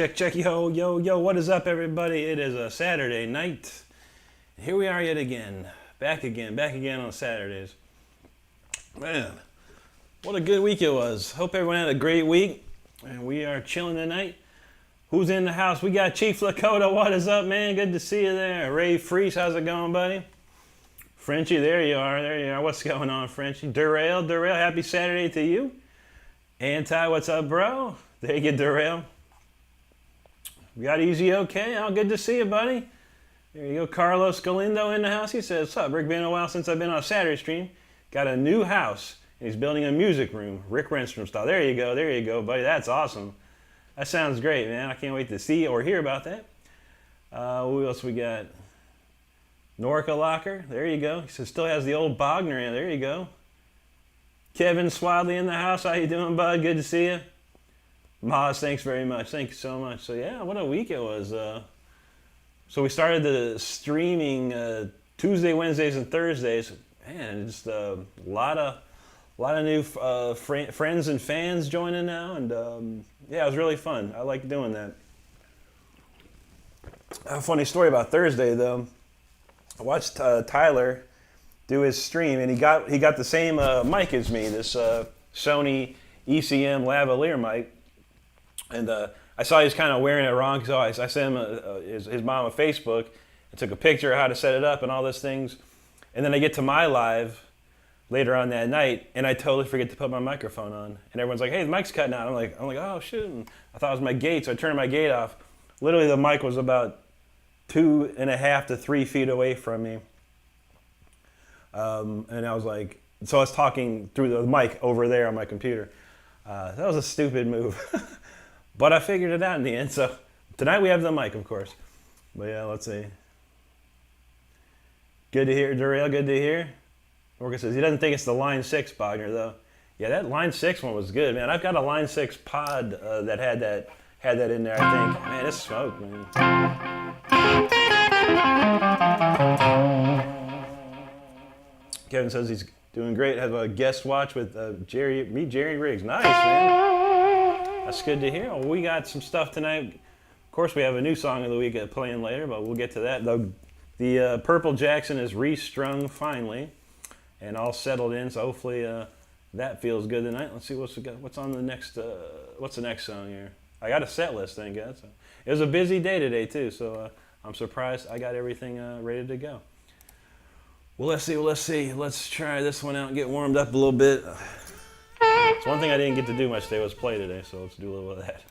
check. Yo, what is up, everybody? It is a Saturday night. Here we are yet again. Back again on Saturdays. Man, what a good week it was. Hope everyone had a great week. And we are chilling tonight. Who's in the house? We got Chief Lakota. What is up, man? Good to see you there. Ray Freeze, how's it going, buddy? Frenchie, there you are. What's going on, Frenchie? Derail, happy Saturday to you. Anti, what's up, bro? There you get Derail. We got Easy okay. Oh, good to see you, buddy. There you go. Carlos Galindo in the house. He says, what's up, Rick? Been a while since I've been on a Saturday stream. Got a new house, and he's building a music room, Rick Renstrom style. There you go, buddy. That's awesome. That sounds great, man. I can't wait to see or hear about that. Who else we got? Norca Locker. There you go. He says, still has the old Bogner in. There you go. Kevin Swadley in the house. How you doing, bud? Good to see you. Maz, thanks very much. Thank you so much. So yeah, what a week it was. So we started the streaming Tuesday, Wednesdays, and Thursdays. Man, just a lot of new friends and fans joining now, and yeah, it was really fun. I like doing that. A funny story about Thursday though. I watched Tyler do his stream, and he got the same mic as me, this Sony ECM lavalier mic. And I saw he was kind of wearing it wrong, so I sent him his mom a Facebook and took a picture of how to set it up and all those things. And then I get to my live later on that night, and I totally forget to put my microphone on. And everyone's like, hey, the mic's cutting out. I'm like, oh, shoot. And I thought it was my gate, so I turned my gate off. Literally, the mic was about 2.5 to 3 feet away from me. And I was like, so I was talking through the mic over there on my computer. That was a stupid move. But I figured it out in the end, so tonight we have the mic, of course. But yeah, let's see. Good to hear, Derail, good to hear. Orca says he doesn't think it's the Line 6 Bogner, though. Yeah, that Line 6 one was good, man. I've got a Line 6 pod that had that in there, I think. Man, it's smoke, man. Kevin says he's doing great. Have a guest watch with Jerry Riggs. Nice, man. That's good to hear. Well, we got some stuff tonight. Of course, we have a new song of the week playing later, but we'll get to that. The Purple Jackson is restrung finally and all settled in, so hopefully that feels good tonight. Let's see what's on the next. What's the next song here? I got a set list, thank God. So it was a busy day today too, so I'm surprised I got everything ready to go. Well, let's see. Let's try this one out and get warmed up a little bit. So one thing I didn't get to do much today was play today, so let's do a little of that.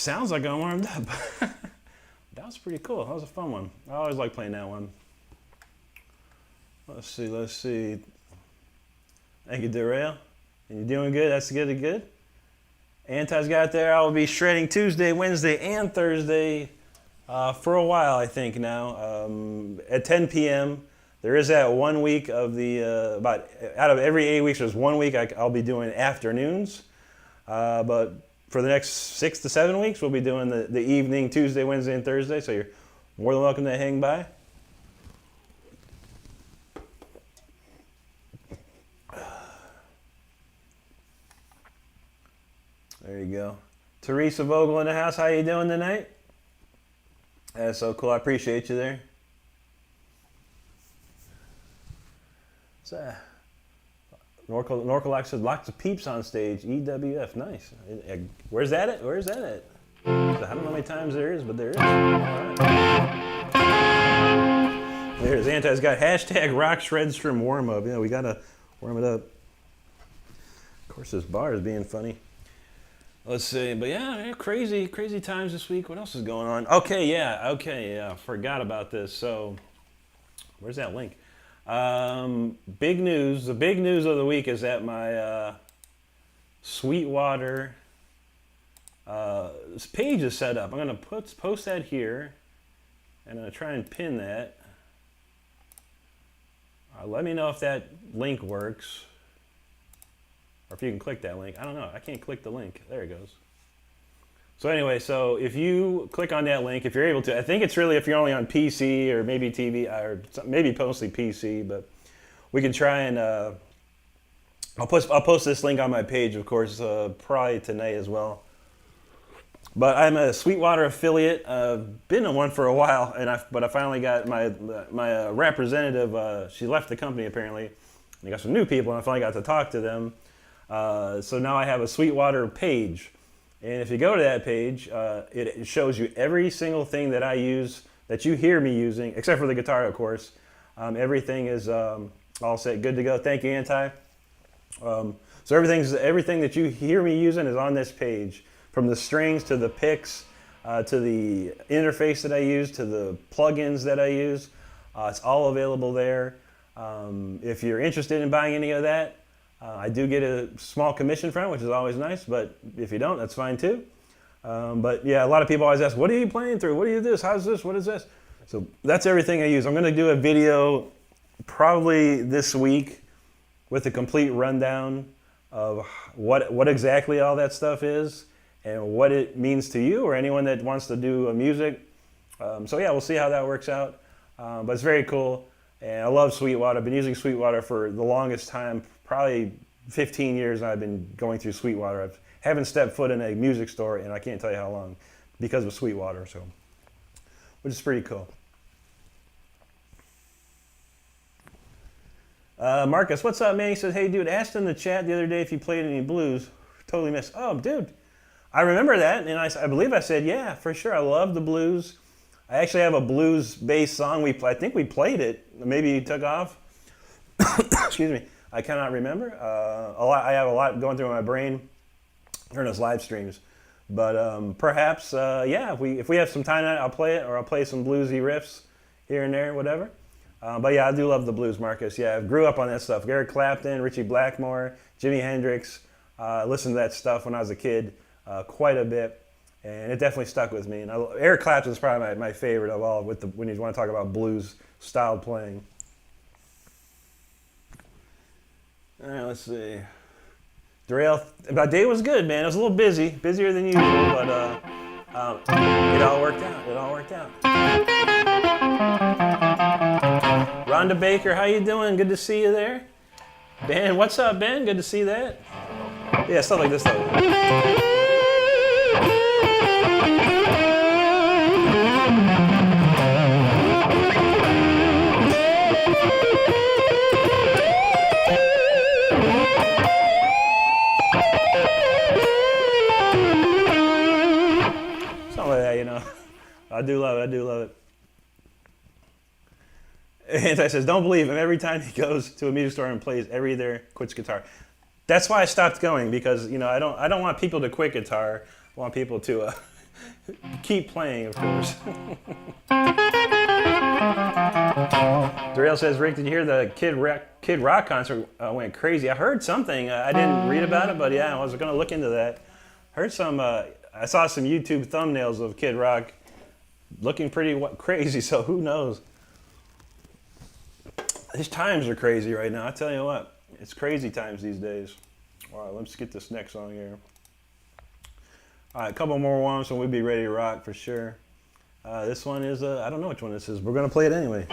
sounds like I'm warmed up. That was pretty cool. That was a fun one. I always like playing that one. Let's see. Thank you, Derail. And you're doing good? That's good. Anti's got there. I will be shredding Tuesday, Wednesday, and Thursday for a while, I think now. At 10 p.m. There is that 1 week of the, out of every 8 weeks, there's 1 week I'll be doing afternoons. But for the next 6 to 7 weeks, we'll be doing the evening, Tuesday, Wednesday, and Thursday. So you're more than welcome to hang by. There you go. Teresa Vogel in the house. How you doing tonight? That's so cool. I appreciate you there. Norcalox said lots of peeps on stage. EWF, nice. Where's that at? I don't know how many times there is, but there is. All right. There's Anti's got hashtag RickRenstrom warm up. Yeah, we gotta warm it up. Of course, this bar is being funny. Let's see, but yeah, crazy times this week. What else is going on? Okay, yeah. Forgot about this. So, where's that link? Big news. The big news of the week is that my Sweetwater page is set up. I'm gonna post that here, and I'm gonna try and pin that. Let me know if that link works. Or if you can click that link. I don't know. I can't click the link. There it goes. So anyway, so if you click on that link, if you're able to, I think it's really if you're only on PC or maybe TV or maybe mostly PC, but we can try and I'll post this link on my page, of course, probably tonight as well. But I'm a Sweetwater affiliate. Been on one for a while, but I finally got my representative. She left the company apparently. I got some new people, and I finally got to talk to them. So now I have a Sweetwater page, and if you go to that page, it shows you every single thing that I use, that you hear me using, except for the guitar, of course. Everything is all set, good to go. Thank you, Anti. So everything that you hear me using is on this page, from the strings to the picks, to the interface that I use, to the plugins that I use. It's all available there. If you're interested in buying any of that, I do get a small commission from it, which is always nice, but if you don't, that's fine too. But yeah, a lot of people always ask, what are you playing through? What do you do this? How's this? What is this? So that's everything I use. I'm going to do a video probably this week with a complete rundown of what exactly all that stuff is and what it means to you or anyone that wants to do music. So yeah, we'll see how that works out. But it's very cool. And I love Sweetwater. I've been using Sweetwater for the longest time, probably 15 years I've been going through Sweetwater. I haven't stepped foot in a music store and I can't tell you how long because of Sweetwater, so, which is pretty cool. Marcus, what's up, man? He says, hey, dude, asked in the chat the other day if you played any blues. Totally missed. Oh, dude, I remember that, and I believe I said, yeah, for sure. I love the blues. I actually have a blues-based song. I think we played it. Maybe you took off. Excuse me. I cannot remember. I have a lot going through my brain during those live streams. But perhaps, yeah, if we have some time tonight, I'll play it, or I'll play some bluesy riffs here and there, whatever. But yeah, I do love the blues, Marcus. Yeah, I grew up on that stuff. Eric Clapton, Richie Blackmore, Jimi Hendrix. Listened to that stuff when I was a kid quite a bit. And it definitely stuck with me. And Eric Clapton is probably my favorite of all when you want to talk about blues-style playing. All right, let's see. Darrell, my day was good, man. It was a little busy, busier than usual, but it all worked out. Rhonda Baker, how you doing? Good to see you there. Ben, what's up, Ben? Good to see that. Yeah, stuff like this though. I do love it. Anti says, don't believe him. Every time he goes to a music store and plays, every there quits guitar. That's why I stopped going, because I don't want people to quit guitar. I want people to Keep playing, of course. Darrell says, Rick, did you hear the Kid Rock concert went crazy? I heard something. I didn't read about it, but yeah, I was going to look into that. Heard some. I saw some YouTube thumbnails of Kid Rock looking pretty crazy. So who knows? These times are crazy right now. I tell you what, it's crazy times these days. All right, let's get this next song here. All right, a couple more ones and we'll be ready to rock for sure. This one is, I don't know which one this is. We're going to play it anyway.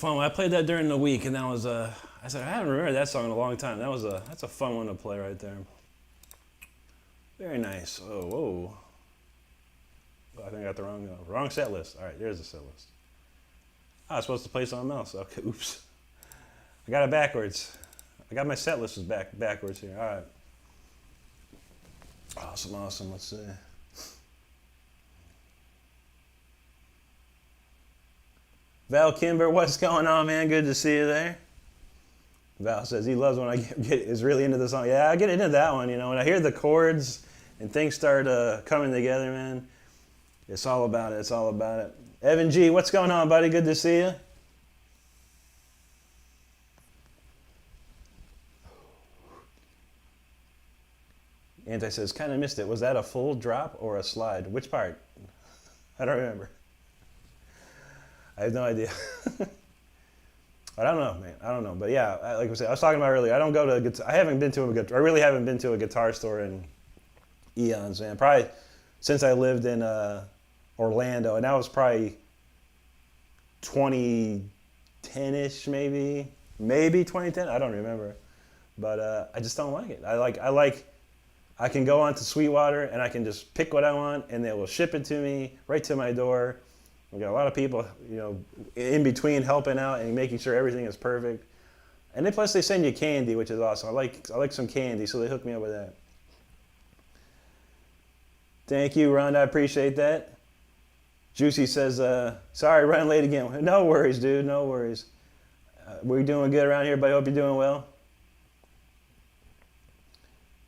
fun one. I played that during the week, and that was I said I haven't remembered that song in a long time. That's a fun one to play right there. Very nice. Oh, whoa. Oh, I think I got the wrong set list. All right, there's the set list. Oh, I was supposed to play something else. Okay, oops. I got it backwards. I got my set list backwards here. All right. Awesome. Let's see. Val Kimber, what's going on, man? Good to see you there. Val says he loves when I is really into the song. Yeah, I get into that one, you know. When I hear the chords and things start coming together, man, it's all about it. It's all about it. Evan G, what's going on, buddy? Good to see you. Anti says, kind of missed it. Was that a full drop or a slide? Which part? I don't remember. I have no idea. I don't know, man. I don't know. But yeah, like I said, I was talking about earlier, I don't go to a guitar. I really haven't been to a guitar store in eons, man. Probably since I lived in Orlando, and that was probably 2010-ish, maybe 2010. I don't remember, but I just don't like it. I can go on to Sweetwater and I can just pick what I want, and they will ship it to me right to my door. We got a lot of people, you know, in between helping out and making sure everything is perfect. And then plus they send you candy, which is awesome. I like some candy, so they hook me up with that. Thank you, Rhonda. I appreciate that. Juicy says, sorry, running late again. No worries, dude. No worries. We're doing good around here, but I hope you're doing well.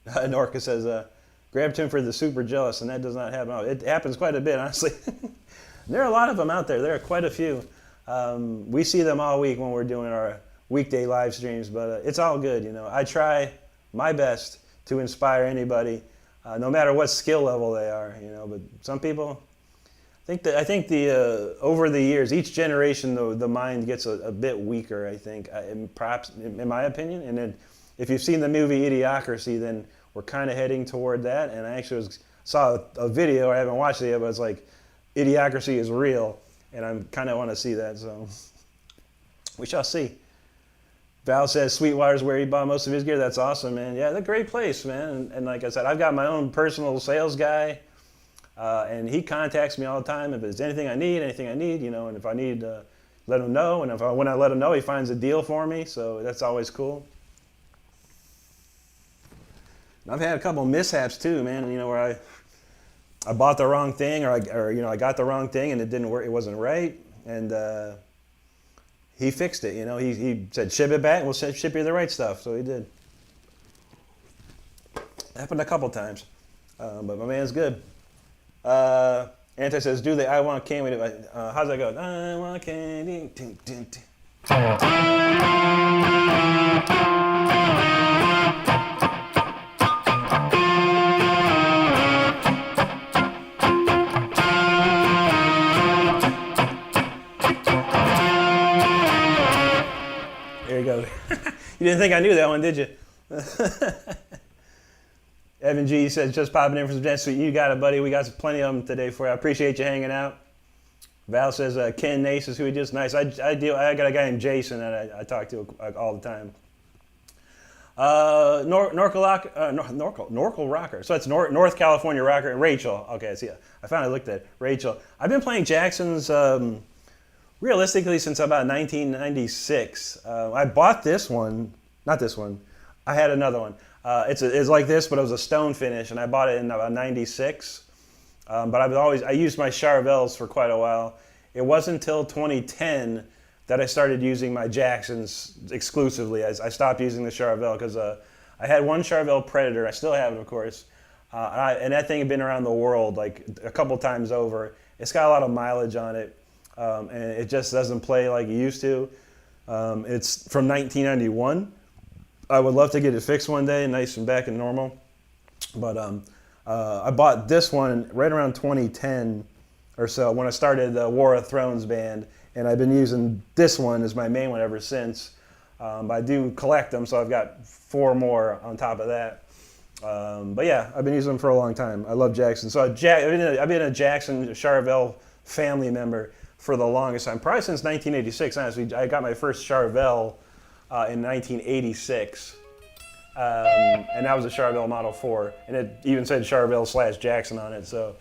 Norca says, grab Tim for the super jealous, and that does not happen. Oh, it happens quite a bit, honestly. There are a lot of them out there. There are quite a few. We see them all week when we're doing our weekday live streams, but it's all good, you know. I try my best to inspire anybody, no matter what skill level they are, you know. But some people, I think over the years, each generation, the mind gets a bit weaker, I think, perhaps in my opinion. And then if you've seen the movie Idiocracy, then we're kind of heading toward that. And I actually saw a video, I haven't watched it yet, but it's like, Idiocracy is real, and I kind of want to see that, so we shall see. Val says Sweetwater's where he bought most of his gear. That's awesome, man. Yeah, that's a great place, man. And like I said, I've got my own personal sales guy, and he contacts me all the time if there's anything I need, you know, and if I need to let him know, and when I let him know, he finds a deal for me, so that's always cool. And I've had a couple mishaps too, man, you know, where I bought the wrong thing, or you know, I got the wrong thing and it didn't work. It wasn't right, and he fixed it. You know, he said ship it back. We'll ship you the right stuff. So he did. Happened a couple times, but my man's good. Anti says, "Do the I want candy? How's that go? I want candy." There you go. You didn't think I knew that one, did you? Evan G says, just popping in for some Jets. You got it, buddy. We got plenty of them today for you. I appreciate you hanging out. Val says, Ken Nace is who he just nice. I got a guy named Jason that I talk to all the time. Norcal Rocker. So it's North California Rocker. And Rachel. Okay, see, I finally looked at Rachel. I've been playing Jackson's realistically since about 1996. I bought this one, not this one. I had another one. It's like this, but it was a stone finish, and I bought it in about 96. But I used my Charvels for quite a while. It wasn't until 2010 that I started using my Jacksons exclusively. I stopped using the Charvel because I had one Charvel Predator. I still have it, of course. And that thing had been around the world like a couple times over. It's got a lot of mileage on it, and it just doesn't play like it used to. It's from 1991. I would love to get it fixed one day, nice and back and normal. But I bought this one right around 2010 or so when I started the War of Thrones band, and I've been using this one as my main one ever since. But I do collect them, so I've got 4 more on top of that. But yeah, I've been using them for a long time. I love Jackson. So I've been a Jackson Charvel family member for the longest time, probably since 1986. Honestly, I got my first Charvel in 1986, and that was a Charvel Model 4, and it even said Charvel/Jackson on it. So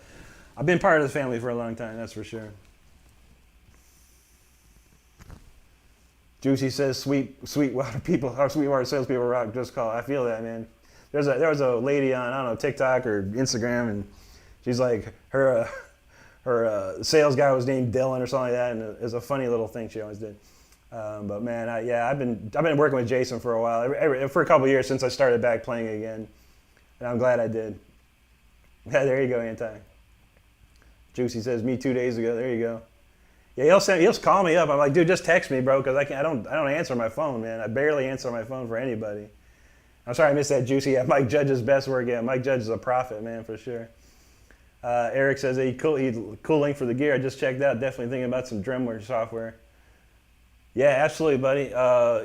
I've been part of the family for a long time, that's for sure. Juicy says Sweetwater people, or Sweetwater salespeople rock. Just call. I feel that, man. There was a lady on, I don't know, TikTok or Instagram, and she's like, her sales guy was named Dylan or something like that, and it was a funny little thing she always did. But man, I've been working with Jason for a while, for a couple years since I started back playing again, and I'm glad I did. Yeah, there you go, Anti. Juicy says, me 2 days ago. There you go. Yeah, he'll call me up. I'm like, dude, just text me, bro, because I don't answer my phone, man. I barely answer my phone for anybody. I'm sorry I missed that, Juicy. Yeah, Mike Judge's best work. Yeah, Mike Judge is a prophet, man, for sure. Eric says, hey, cool link for the gear. I just checked out. Definitely thinking about some Drummer software. Yeah, absolutely, buddy.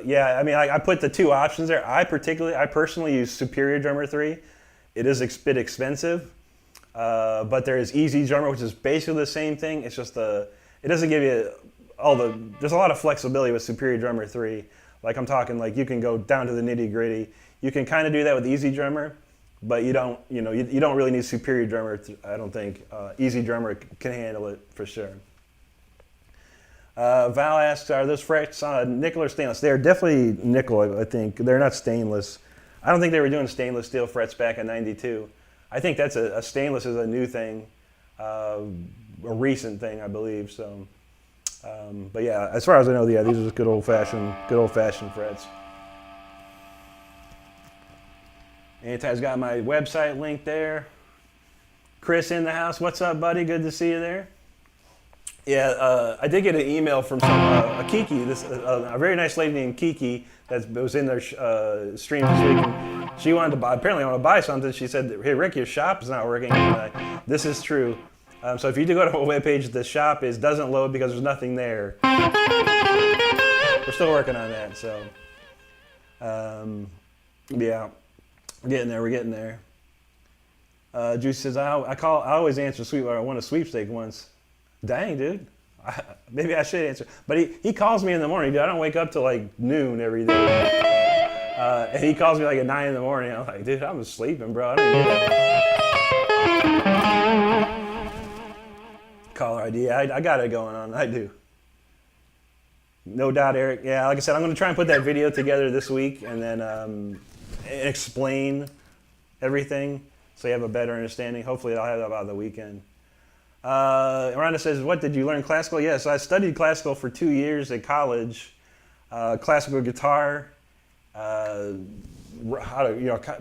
Yeah, I mean, I put the two options there. I personally use Superior Drummer 3. It is a bit expensive, but there is Easy Drummer, which is basically the same thing. It's just it doesn't give you there's a lot of flexibility with Superior Drummer 3. Like I'm talking, like you can go down to the nitty gritty. You can kind of do that with Easy Drummer, but you don't really need Superior Drummer. I don't think Easy Drummer can handle it for sure. Val asks, are those frets nickel or stainless? They're definitely nickel, I think. They're not stainless. I don't think they were doing stainless steel frets back in '92. I think that's a stainless is a new thing, a recent thing, I believe. So, but yeah, as far as I know, yeah, these are just good old fashioned frets. Anti's got my website link there. Chris in the house. What's up, buddy? Good to see you there. Yeah, I did get an email from a Kiki, a very nice lady named Kiki that was in their stream this week. And she wanted to apparently want to buy something. She said, hey, Rick, your shop is not working. This is true. So if you do go to a webpage, the shop doesn't load because there's nothing there. We're still working on that. So, yeah, we're getting there. Juice says, I always answer Sweetwater. I won a sweepstake once. Dang, dude. Maybe I should answer. But he calls me in the morning, dude. I don't wake up till like noon every day. And he calls me like at 9 in the morning. I'm like, dude, I'm sleeping, bro. I don't even do that. Caller ID. Yeah, I got it going on. I do. No doubt, Eric. Yeah, like I said, I'm going to try and put that video together this week and then explain everything so you have a better understanding. Hopefully I'll have that by the weekend. Miranda says, what, did you learn classical? Yes, I studied classical for 2 years at college. Classical guitar,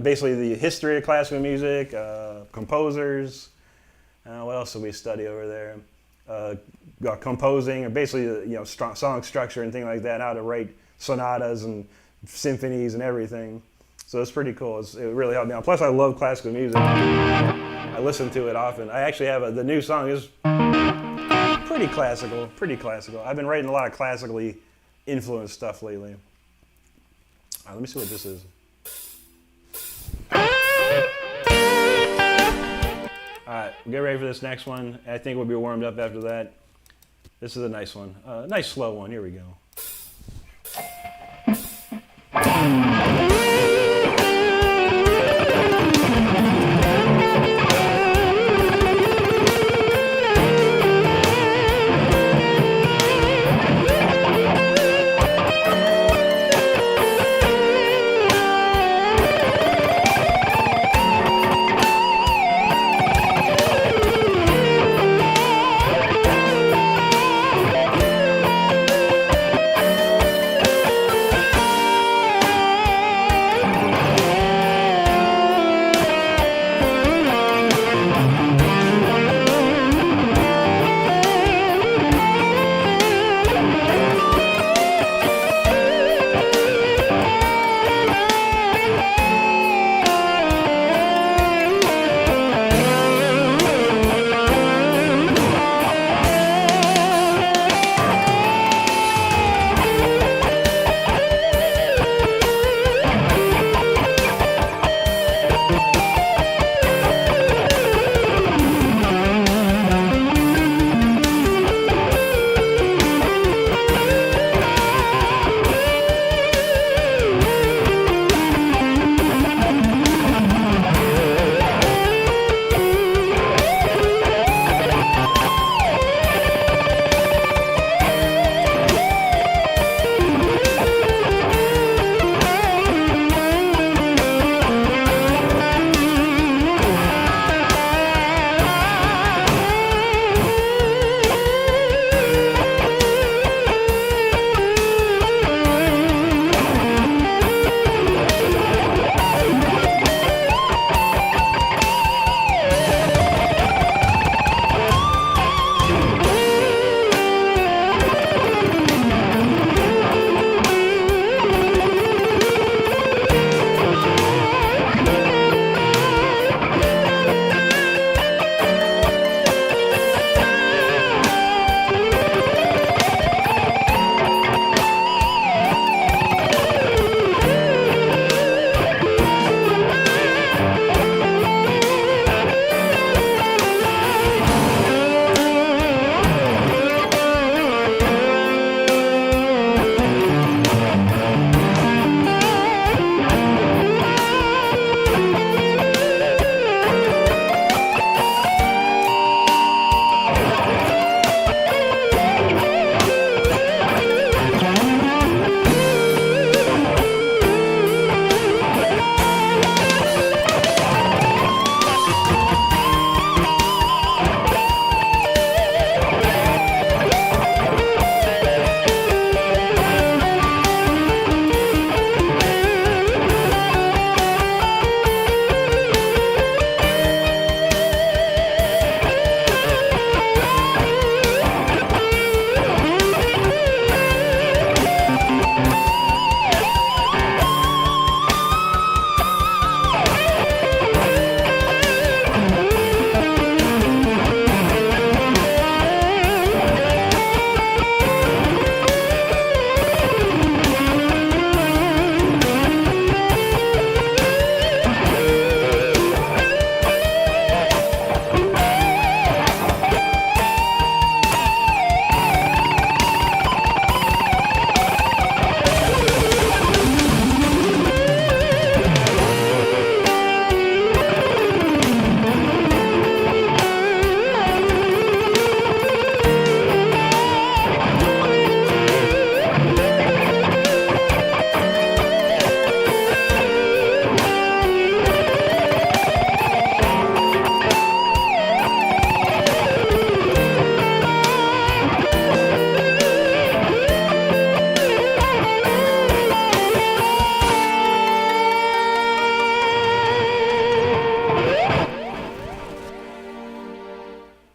basically the history of classical music, composers. What else did we study over there? Composing, or basically song structure and things like that, how to write sonatas and symphonies and everything. So it's pretty cool. It really helped me out. Plus, I love classical music. I listen to it often. I actually have the new song is pretty classical. I've been writing a lot of classically influenced stuff lately. Let me see what this is. All right, we'll get ready for this next one. I think we'll be warmed up after that. This is a nice one. Nice slow one. Here we go.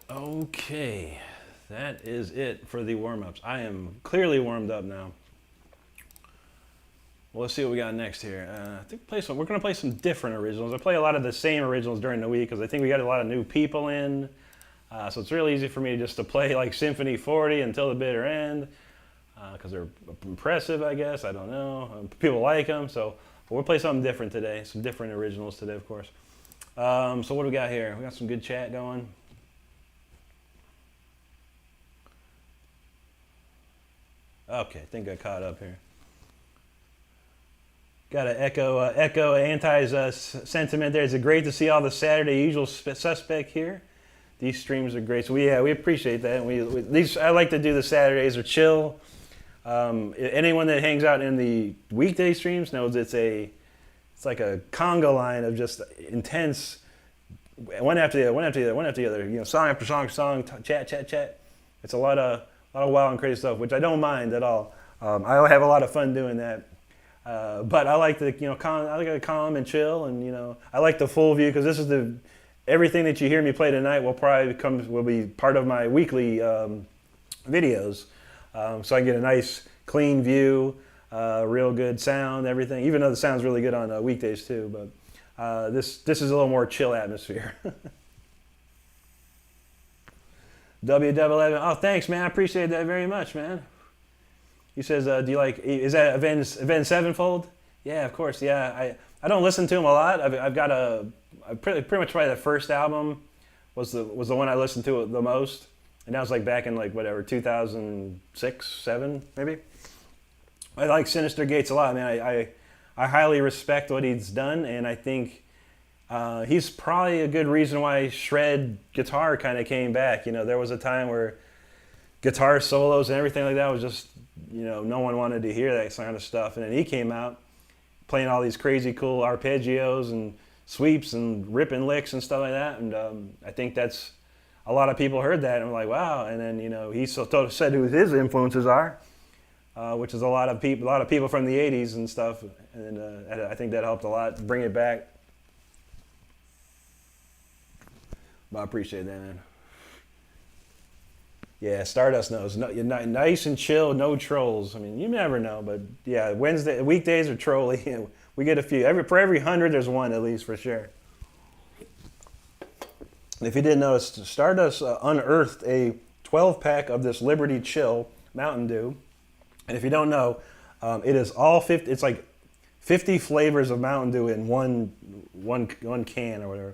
Okay, that is it for the warm-ups. I am clearly warmed up now. Well, let's see what we got next here. I think we're going to play some different originals. I play a lot of the same originals during the week because I think we got a lot of new people in. So it's really easy for me just to play like Symphony 40 until the bitter end because they're impressive, I guess. I don't know. People like them. So we'll play something different today. Some different originals today, of course. So what do we got here? We got some good chat going. Okay, I think I caught up here. Got to echo Anti's sentiment there. It's great to see all the Saturday usual suspect here. These streams are great. So we appreciate that. And I like to do the Saturdays are chill. Anyone that hangs out in the weekday streams knows it's like a conga line of just intense, one after the other. You know, song after song, chat. It's a lot of wild and crazy stuff, which I don't mind at all. I have a lot of fun doing that. But I like to calm and chill, and I like the full view because this is everything that you hear me play tonight will be part of my weekly videos, so I get a nice clean view, real good sound, everything. Even though the sound's really good on weekdays too, but this is a little more chill atmosphere. W11. Oh, thanks, man. I appreciate that very much, man. He says, do you like, is that Avenged Sevenfold? Yeah, of course, yeah. I don't listen to him a lot. I've got pretty much probably the first album was the one I listened to the most. And that was like back in 2006, 7 maybe. I like Sinister Gates a lot, man. I highly respect what he's done, and I think he's probably a good reason why shred guitar kind of came back. There was a time where guitar solos and everything like that was just, no one wanted to hear that kind of stuff. And then he came out playing all these crazy cool arpeggios and sweeps and ripping licks and stuff like that. And I think that's, a lot of people heard that and were like, wow. And then, he said who his influences are, which is a lot of people from the 80s and stuff. And I think that helped a lot bring it back. But I appreciate that, man. Yeah, Stardust knows. No, you're nice and chill, no trolls. I mean, you never know, but yeah, weekdays are trolly. We get a few. For every 100, there's one at least for sure. And if you didn't notice, Stardust unearthed a 12-pack of this Liberty Chill Mountain Dew. And if you don't know, it is all 50. It's like 50 flavors of Mountain Dew in one can or whatever.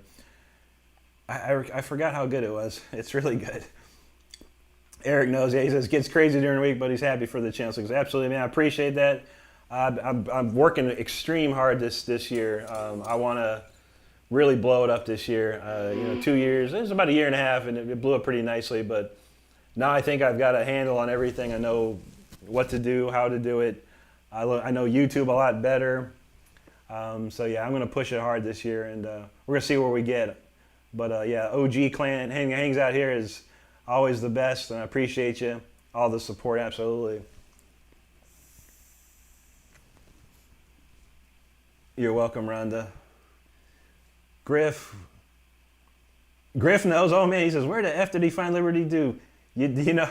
I forgot how good it was. It's really good. Eric knows. Yeah, he says it gets crazy during the week, but he's happy for the chance. Absolutely, man. I appreciate that. I'm working extreme hard this year. I want to really blow it up this year. 2 years. It was about a year and a half, and it blew up pretty nicely. But now I think I've got a handle on everything. I know what to do, how to do it. I know YouTube a lot better. So yeah, I'm going to push it hard this year, and we're going to see where we get. But yeah, OG Clan hangs out here is always the best, and I appreciate you. All the support, absolutely. You're welcome, Rhonda. Griff knows. Oh man, he says, where the F did he find Liberty Dew? You know,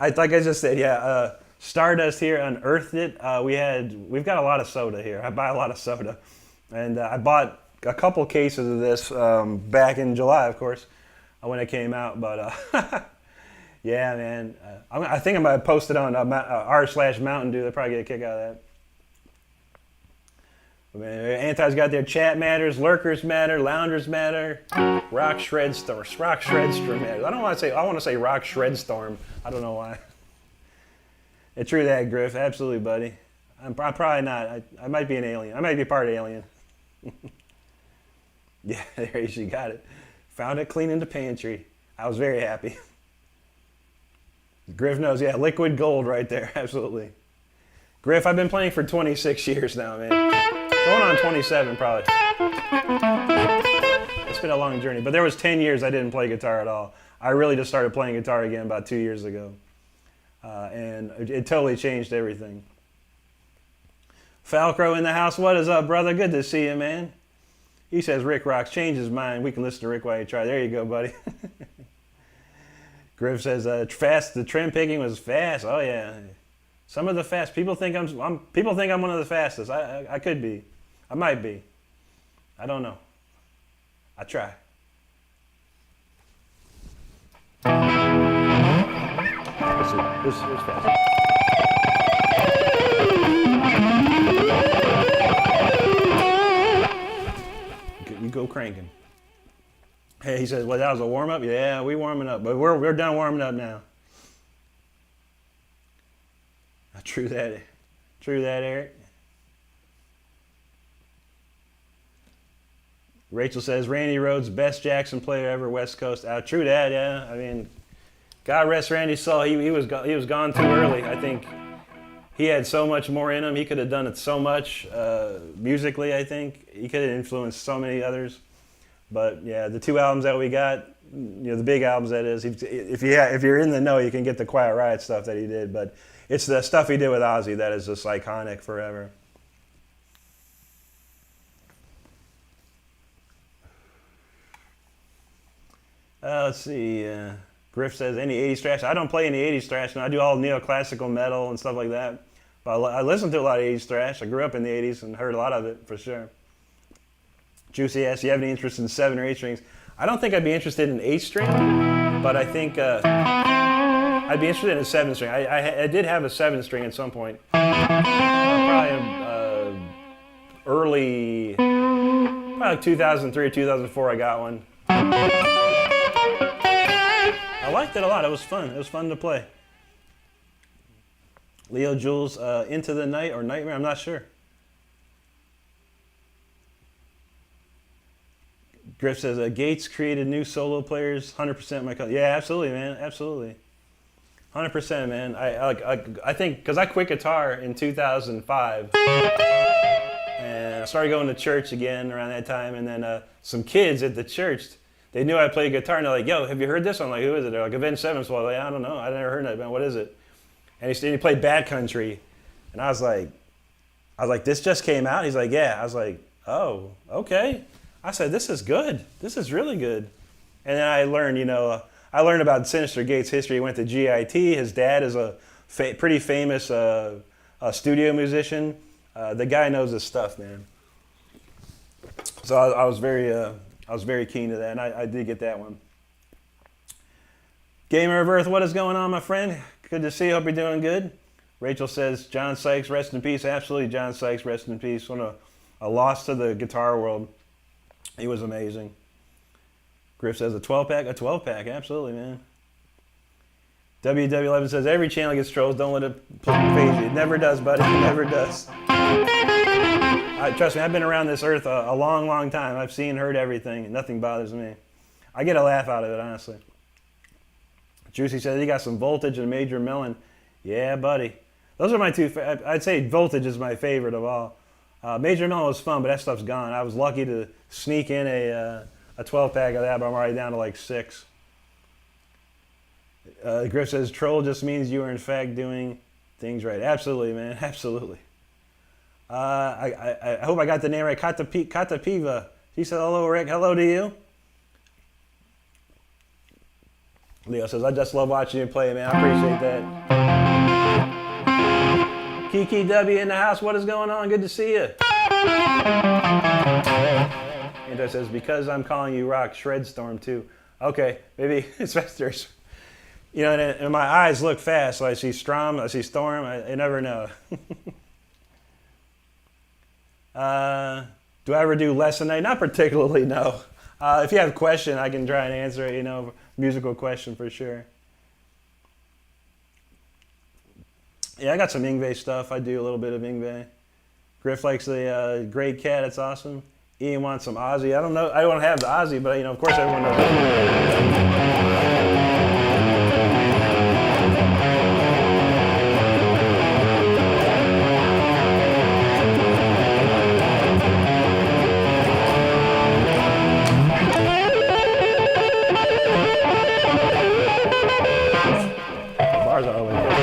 like I just said, yeah. Stardust here unearthed it. We've got a lot of soda here. I buy a lot of soda, and I bought a couple cases of this back in July, of course, when it came out. But yeah, man, I think I'm gonna post it on r/Mountain Dew. They'll probably get a kick out of that. But man, Anti's got their chat matters, lurkers matter, loungers matter, rock shredstorm matters. I want to say rock shredstorm. I don't know why. It's true that, Griff. Absolutely, buddy. I'm probably not. I might be an alien. I might be part alien. Yeah, there she got it. Found it clean in the pantry. I was very happy. Griff knows. Yeah, liquid gold right there. Absolutely. Griff, I've been playing for 26 years now, man. Going on 27 probably. It's been a long journey. But there was 10 years I didn't play guitar at all. I really just started playing guitar again about 2 years ago. And it totally changed everything. Falcro in the house. What is up, brother? Good to see you, man. He says Rick rocks. Change his mind. We can listen to Rick while you try. There you go, buddy. Griff says fast. The trim picking was fast. Oh yeah. Some of the fast people think people think I'm one of the fastest. I could be. I might be. I don't know. I try. This is fast. You go cranking. Hey, he says, well, that was a warm-up? Yeah, we warming up, but we're done warming up now. True that, Eric. Rachel says, Randy Rhoads, best Jackson player ever, West Coast. True that, yeah. I mean, God rest Randy's soul. He was gone too early. I think he had so much more in him. He could have done it so much musically, I think. He could have influenced so many others. But yeah, the 2 albums that we got, the big albums that is, if you're in the know, you can get the Quiet Riot stuff that he did. But it's the stuff he did with Ozzy that is just iconic forever. Let's see. Griff says, any 80s thrash? I don't play any 80s thrash. No, I do all neoclassical metal and stuff like that. But I listen to a lot of 80s thrash. I grew up in the 80s and heard a lot of it for sure. Juicy asks, do you have any interest in 7 or 8 strings? I don't think I'd be interested in 8 string, but I think I'd be interested in a 7 string. I did have a 7 string at some point. Probably early, probably like 2003 or 2004 I got one. I liked it a lot. It was fun. It was fun to play. Leo Jules, Into the Night or Nightmare? I'm not sure. Griff says, Gates created new solo players, 100% my cousin. Yeah, absolutely, man. Absolutely. 100%, man. I think, because I quit guitar in 2005. And I started going to church again around that time. And then some kids at the church, they knew I played guitar. And they're like, yo, have you heard this? I'm like, who is it? They're like, Avenged Sevenfold. I'm like, I don't know. I never heard that band. What is it? And he played Bad Country. And I was like, this just came out? He's like, yeah. I was like, oh, okay. I said, this is good. This is really good. And then I learned, about Sinister Gates' history. He went to GIT. His dad is a pretty famous studio musician. The guy knows his stuff, man. So I was very keen to that, and I did get that one. Gamer of Earth, what is going on, my friend? Good to see you. Hope you're doing good. Rachel says, John Sykes, rest in peace. Absolutely, John Sykes, rest in peace. What a loss to the guitar world. He was amazing. Griff says, a 12-pack, absolutely, man. WW11 says, every channel gets trolls, don't let it phase you. It never does, buddy, it never does. Trust me, I've been around this earth a long, long time. I've seen, heard everything, and nothing bothers me. I get a laugh out of it, honestly. Juicy says, you got some Voltage and Major Melon. Yeah, buddy. Those are my two, I'd say Voltage is my favorite of all. Major Melon was fun, but that stuff's gone. I was lucky to sneak in a 12-pack of that, but I'm already down to like 6. Griff says, troll just means you are in fact doing things right. Absolutely, man. Absolutely. I hope I got the name right. Katapiva. She said, hello, Rick. Hello to you. Leo says, I just love watching you play, man. I appreciate that. Kiki W in the house. What is going on? Good to see you. Andrew says, because I'm calling you rock, Shred Storm too. Okay, maybe it's faster. And my eyes look fast, so I see Strom, I see Storm, I never know. Do I ever do lesson night? Not particularly, no. If you have a question, I can try and answer it, musical question for sure. Yeah, I got some Yngwie stuff. I do a little bit of Yngwie. Griff likes the Great Cat, it's awesome. Ian wants some Ozzy. I don't know, I don't have the Ozzy, but of course everyone knows bars are always good.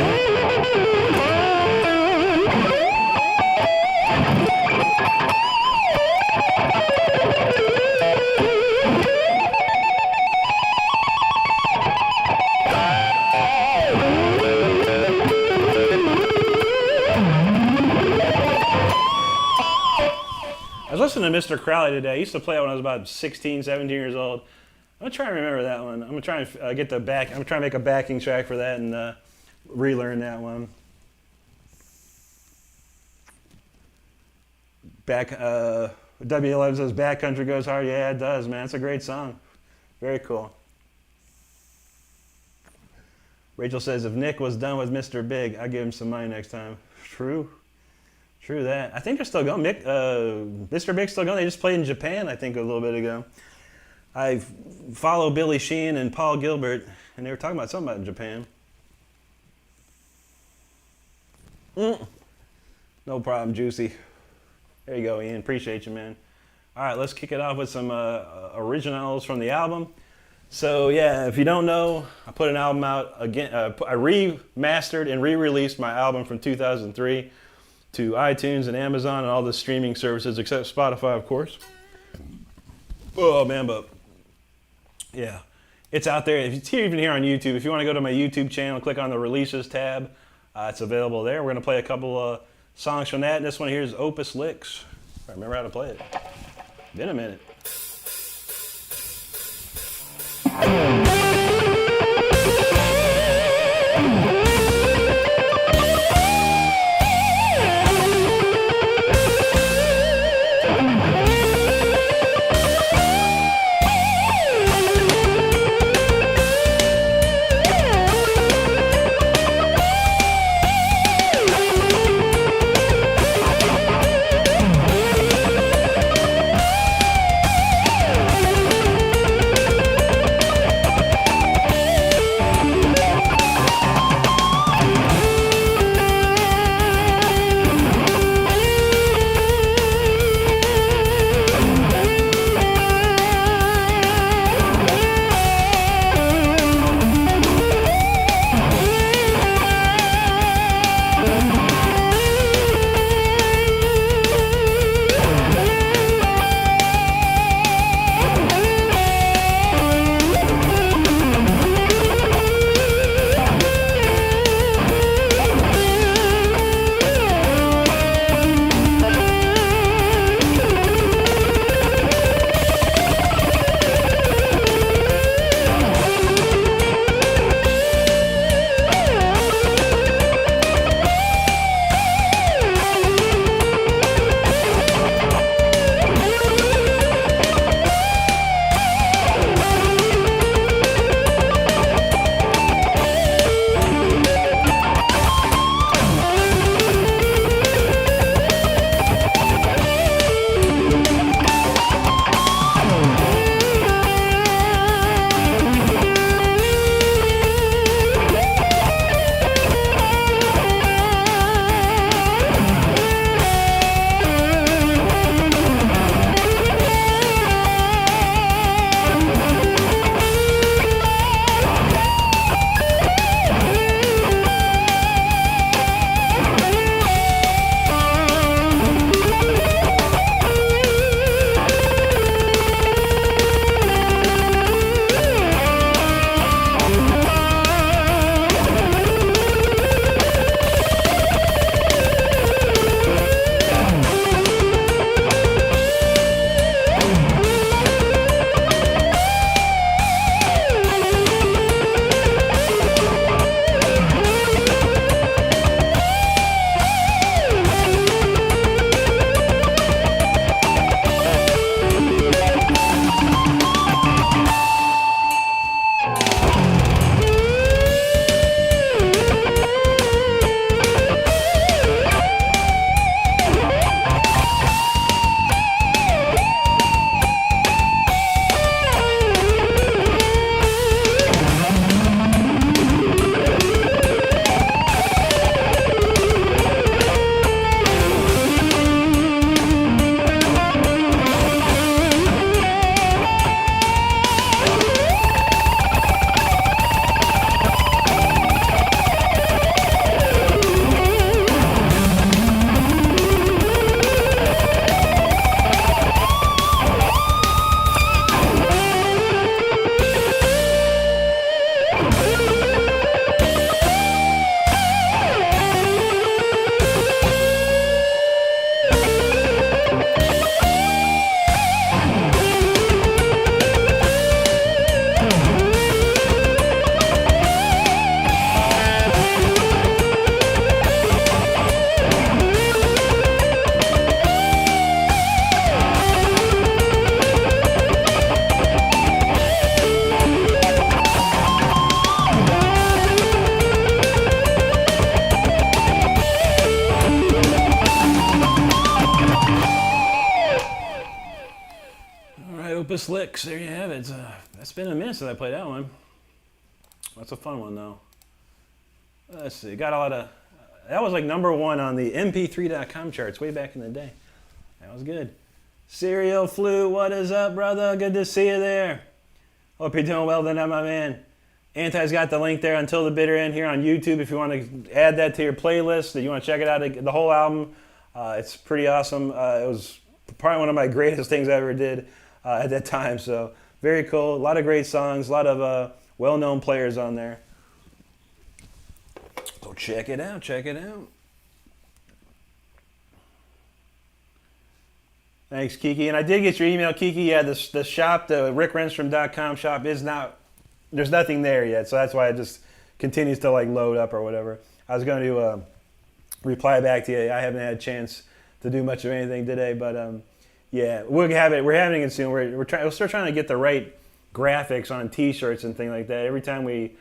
Mr. Crowley today. I used to play it when I was about 16, 17 years old. I'm gonna try and remember that one. I'm gonna try and get the back. I'm gonna try and make a backing track for that and relearn that one. W11 says Backcountry Goes Hard. Yeah, it does, man. It's a great song. Very cool. Rachel says if Nick was done with Mr. Big, I'd give him some money next time. True. True that. I think they're still going. Mr. Big's still going. They just played in Japan, I think, a little bit ago. I follow Billy Sheehan and Paul Gilbert, and they were talking about something about Japan. No problem, Juicy. There you go, Ian. Appreciate you, man. All right, let's kick it off with some originals from the album. So, yeah, if you don't know, I put an album out again. I remastered and re-released my album from 2003 to iTunes and Amazon and all the streaming services except Spotify, of course. Oh, man, but yeah, it's out there. If it's even here on YouTube, if you want to go to my YouTube channel, click on the Releases tab. It's available there. We're going to play a couple songs from that. This one here is Opus Licks. I remember how to play it. Been a minute. Opus Licks, there you have it. It's been a minute since I played that one. That's a fun one, though. Let's see, got a lot of... That was like #1 on the mp3.com charts way back in the day. That was good. Serial Flu, what is up, brother? Good to see you there. Hope you're doing well tonight, my man. Anti's got the link there, Until the Bitter End, here on YouTube. If you want to add that to your playlist, that you want to check it out, the whole album, it's pretty awesome. It was probably one of my greatest things I ever did at that time. So very cool. A lot of great songs, a lot of well-known players on there. So check it out, check it out. Thanks, Kiki. And I did get your email, Kiki. Yeah, the shop, the RickRenstrom.com shop is not, there's nothing there yet. So that's why it just continues to like load up or whatever. I was going to reply back to you. I haven't had a chance to do much of anything today, but yeah, we'll have it. We're having it soon. We're still trying to get the right graphics on T-shirts and things like that. Every time we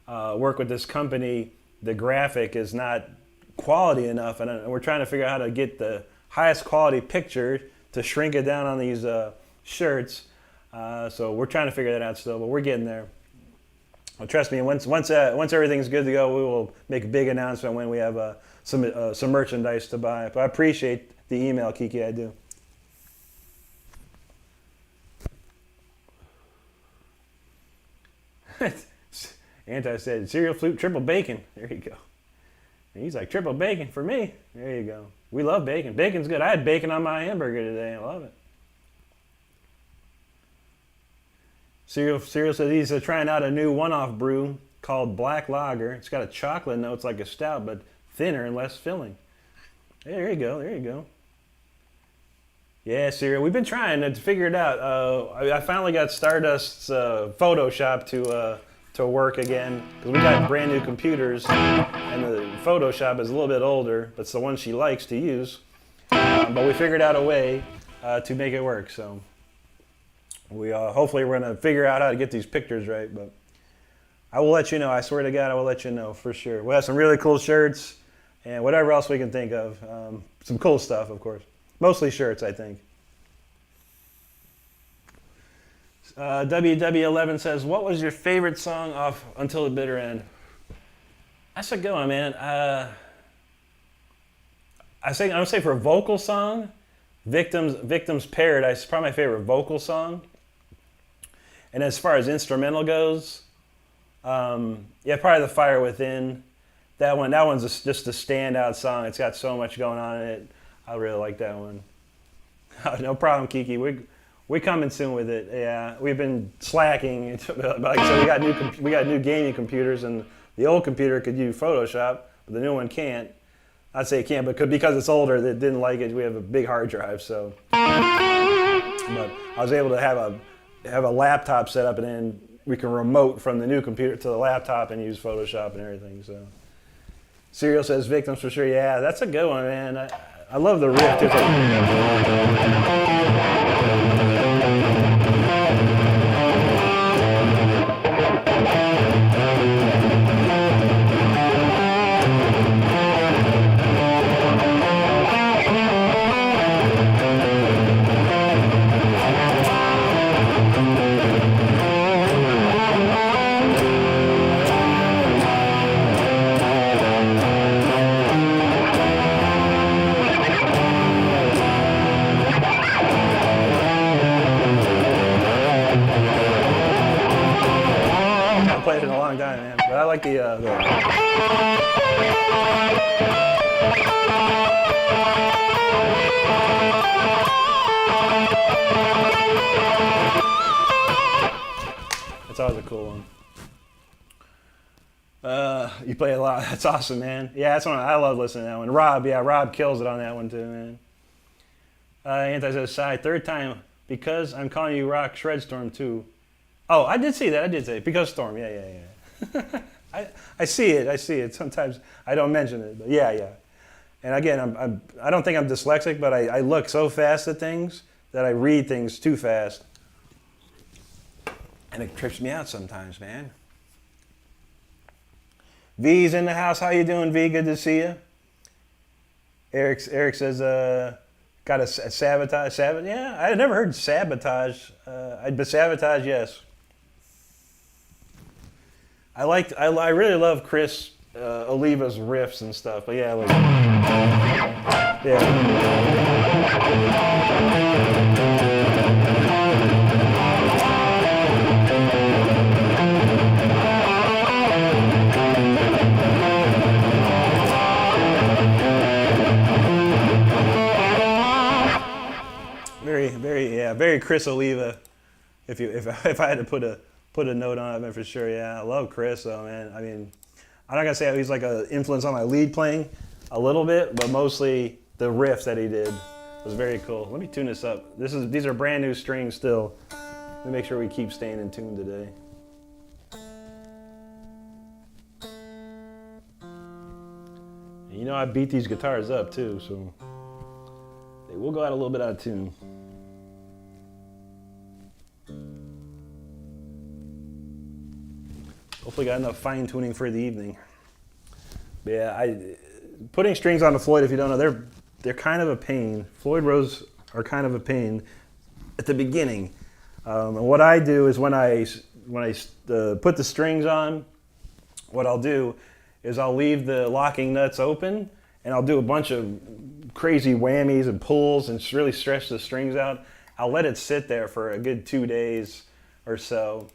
work with this company, the graphic is not quality enough, and we're trying to figure out how to get the highest quality picture to shrink it down on these shirts. So we're trying to figure that out still, but we're getting there. Well, trust me, once everything's good to go, we will make a big announcement when we have some merchandise to buy. But I appreciate the email, Kiki, I do. Anti said, cereal flute, triple bacon. There you go. And he's like, triple bacon for me. There you go. We love bacon. Bacon's good. I had bacon on my hamburger today. I love it. Cereal said he's trying out a new one-off brew called Black Lager. It's got a chocolate note. It's like a stout, but thinner and less filling. There you go. There you go. Yeah, Cereal. We've been trying to figure it out. I finally got Stardust's Photoshop to work again, because we got brand new computers, and the Photoshop is a little bit older, but it's the one she likes to use. But we figured out a way to make it work. So we hopefully we're gonna figure out how to get these pictures right. But I will let you know. I swear to God, I will let you know for sure. We'll have some really cool shirts and whatever else we can think of. Some cool stuff, of course. Mostly shirts, I think. WW11 says, what was your favorite song off Until the Bitter End? That's a good one, man. I would say for a vocal song, Victim's Paradise is probably my favorite vocal song. And as far as instrumental goes, yeah, probably The Fire Within. That one's just a standout song. It's got so much going on in it. I really like that one. No problem, Kiki. We're coming soon with it. Yeah, we've been slacking. But like I said, we got new gaming computers, and the old computer could use Photoshop, but the new one can't. I'd say it can't, but because it's older, it didn't like it. We have a big hard drive, so. But I was able to have a laptop set up, and then we can remote from the new computer to the laptop and use Photoshop and everything. So. Serial says Victims for sure. Yeah, that's a good one, man. I love the riff. It's played it in a long time, man. But I like the That's always a cool one. You play a lot. That's awesome, man. Yeah, that's one I love listening to that one. Rob kills it on that one too, man. Anti says, Sai, third time, because I'm calling you Rock Shredstorm too. Oh, I did see that. I did say it. Because Storm. Yeah. I see it. Sometimes I don't mention it, but yeah. And again, I don't think I'm dyslexic, but I look so fast at things that I read things too fast, and it trips me out sometimes, man. V's in the house. How you doing, V? Good to see you. Eric says, Got a sabotage, yeah, I had never heard sabotage. But sabotage, yes. I really love Chris Oliva's riffs and stuff, but yeah, like, very Chris Oliva. If I had to put a note on it, for sure. Yeah, I love Chris though, man. I mean, I'm not gonna say he's like an influence on my lead playing, a little bit, but mostly the riff that he did was very cool. Let me tune this up. These are brand new strings still. Let me make sure we keep staying in tune today. And you know I beat these guitars up too, so they will go out a little bit out of tune. Hopefully got enough fine tuning for the evening. But yeah, putting strings on the Floyd, if you don't know, they're kind of a pain. Floyd Rose are kind of a pain at the beginning. And what I do is when I put the strings on, what I'll do is I'll leave the locking nuts open and I'll do a bunch of crazy whammies and pulls and really stretch the strings out. I'll let it sit there for a good 2 days or so.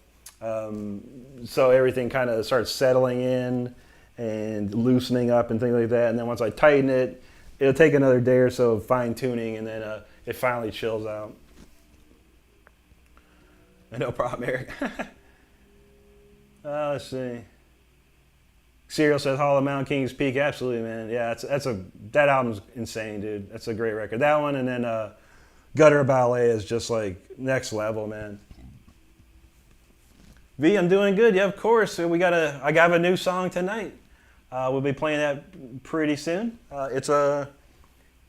So everything kind of starts settling in and loosening up and things like that. And then once I tighten it, it'll take another day or so of fine tuning, and then it finally chills out. No problem, Eric. Let's see. Serial says Hall of Mountain King's Peak. Absolutely, man. Yeah, that album's insane, dude. That's a great record. That one, and then Gutter Ballet is just like next level, man. V, I'm doing good. Yeah, of course. I got a new song tonight. We'll be playing that pretty soon. It's a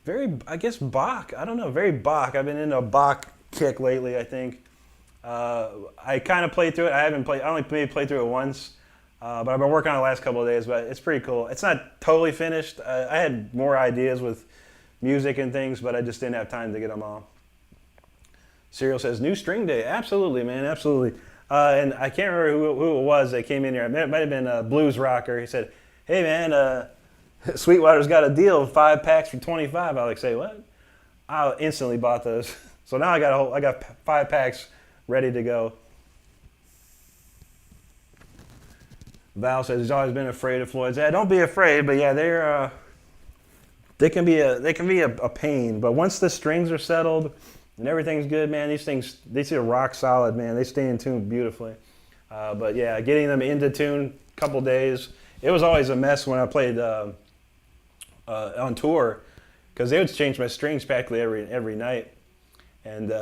very, I guess, Bach. I don't know, very Bach. I've been into a Bach kick lately, I think. I kind of played through it. I only maybe played through it once, but I've been working on it the last couple of days, but it's pretty cool. It's not totally finished. I had more ideas with music and things, but I just didn't have time to get them all. Serial says, new string day. Absolutely, man, absolutely. And I can't remember who it was that came in here. It might have been a blues rocker. He said, hey, man, Sweetwater's got a deal, 5 packs for $25. I like, say what? I instantly bought those. So now I got 5 packs ready to go. Val says he's always been afraid of Floyd's. Yeah, don't be afraid, but yeah, they can be a pain. But once the strings are settled and everything's good, man, these things, they see rock solid, man. They stay in tune beautifully. But yeah, getting them into tune, a couple days. It was always a mess when I played on tour, because they would change my strings practically every night. And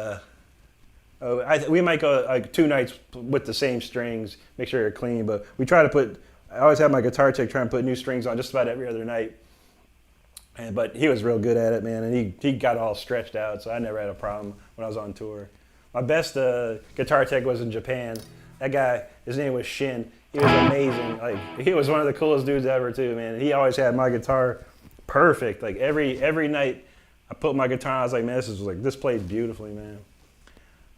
we might go like 2 nights with the same strings, make sure they're clean. But we try to I always have my guitar tech try and put new strings on just about every other night. But he was real good at it, man, and he got all stretched out, so I never had a problem when I was on tour. My best guitar tech was in Japan. That guy, his name was Shin. He was amazing. Like, he was one of the coolest dudes ever too, man. He always had my guitar perfect. Like every night, I put my guitar on. I was like, man, this plays beautifully, man.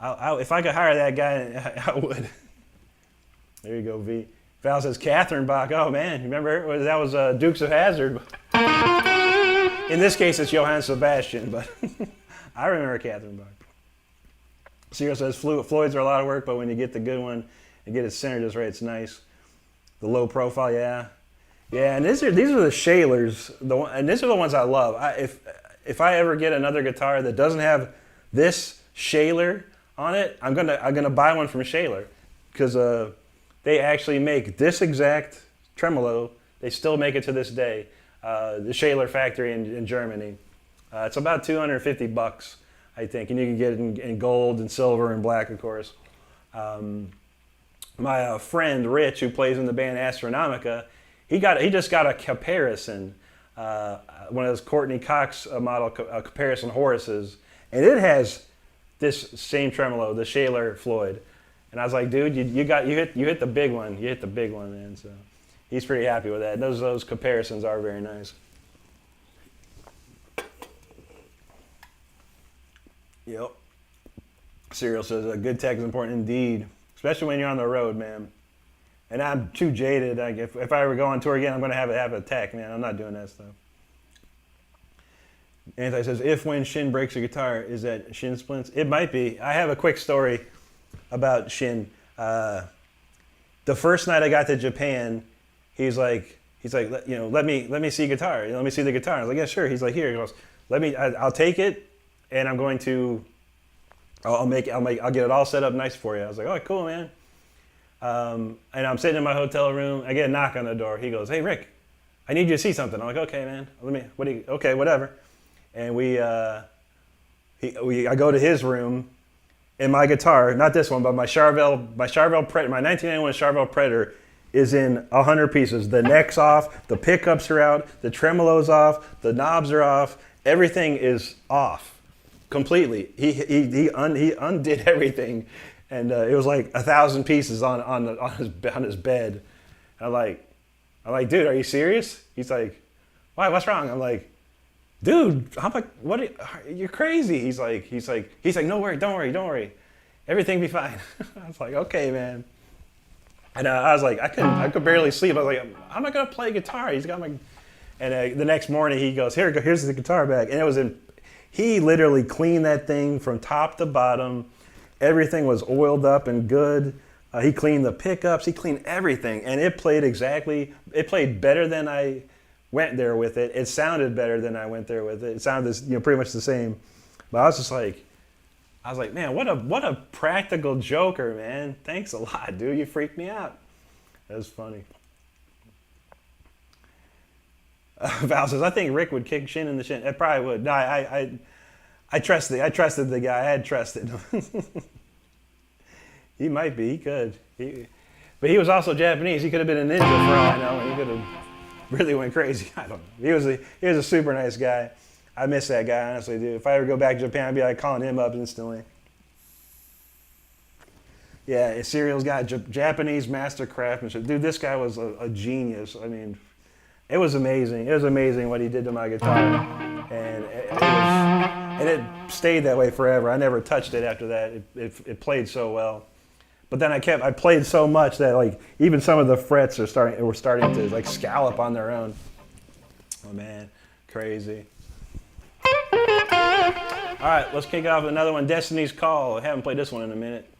If I could hire that guy, I would. There you go, V. Val says Catherine Bach. Oh man, you remember her? That was Dukes of Hazzard. In this case, it's Johann Sebastian, but I remember Catherine Bach. Serial says Floyd's are a lot of work, but when you get the good one and get it centered just right, it's nice. The low profile, yeah. And these are the Shalers, and these are the ones I love. If I ever get another guitar that doesn't have this Shaler on it, I'm gonna buy one from Shaler, because they actually make this exact tremolo. They still make it to this day. The Shaler factory in Germany. It's about $250, I think, and you can get it in gold and silver and black, of course. My friend Rich, who plays in the band Astronomica, he just got a Caparison, one of those Courtney Cox model Caparison Horaces, and it has this same tremolo, the Shaler Floyd. And I was like, dude, you hit the big one. You hit the big one, man. So he's pretty happy with that. Those comparisons are very nice. Yep. Serial says a good tech is important indeed, especially when you're on the road, man. And I'm too jaded. Like if I ever go on tour again, I'm going to have a tech, man. I'm not doing that stuff. Anti says, if when Shin breaks a guitar, is that Shin splints? It might be. I have a quick story about Shin. The first night I got to Japan, he's like, let me see guitar. Let me see the guitar. I was like, yeah, sure. He's like, here. He goes, I'll take it, and I'm going to, I'll get it all set up nice for you. I was like, oh, cool, man. And I'm sitting in my hotel room. I get a knock on the door. He goes, hey, Rick, I need you to see something. I'm like, okay, man. Okay, whatever. And I go to his room, and my guitar, not this one, but my Charvel Predator, my 1991 Charvel Predator is in 100 pieces. The neck's off, the pickups are out, the tremolo's off, the knobs are off, everything is off completely. He undid everything, and it was like 1,000 pieces on his bed. I'm like, dude, are you serious? He's like, why? What's wrong? I'm like, dude, I'm like, what? You're crazy. He's like, no worry, don't worry, everything be fine. I was like, okay, man. And I was like, I could barely sleep. I was like, I'm not gonna play guitar. He's got my, and the next morning he goes, here's the guitar back, and it was he literally cleaned that thing from top to bottom. Everything was oiled up and good. He cleaned the pickups. He cleaned everything, and it played better than I went there with it. It sounded better than I went there with it. It sounded, pretty much the same. But I was like, man, what a practical joker, man. Thanks a lot, dude. You freaked me out. That was funny. Val says, I think Rick would kick Shin in the shin. It probably would. No, I trusted the guy. I had trusted him. He might be. He could. But he was also Japanese. He could have been a ninja for all I know. And he could have really went crazy. I don't know. He was a super nice guy. I miss that guy, honestly, dude. If I ever go back to Japan, I'd be like calling him up instantly. Yeah, Serial's got Japanese master craftsmanship. Dude, this guy was a genius. I mean, it was amazing. It was amazing what he did to my guitar. And it stayed that way forever. I never touched it after that. It played so well. But then I played so much that like even some of the frets were starting to like scallop on their own. Oh man, crazy. All right, let's kick off with another one, Destiny's Call. I haven't played this one in a minute.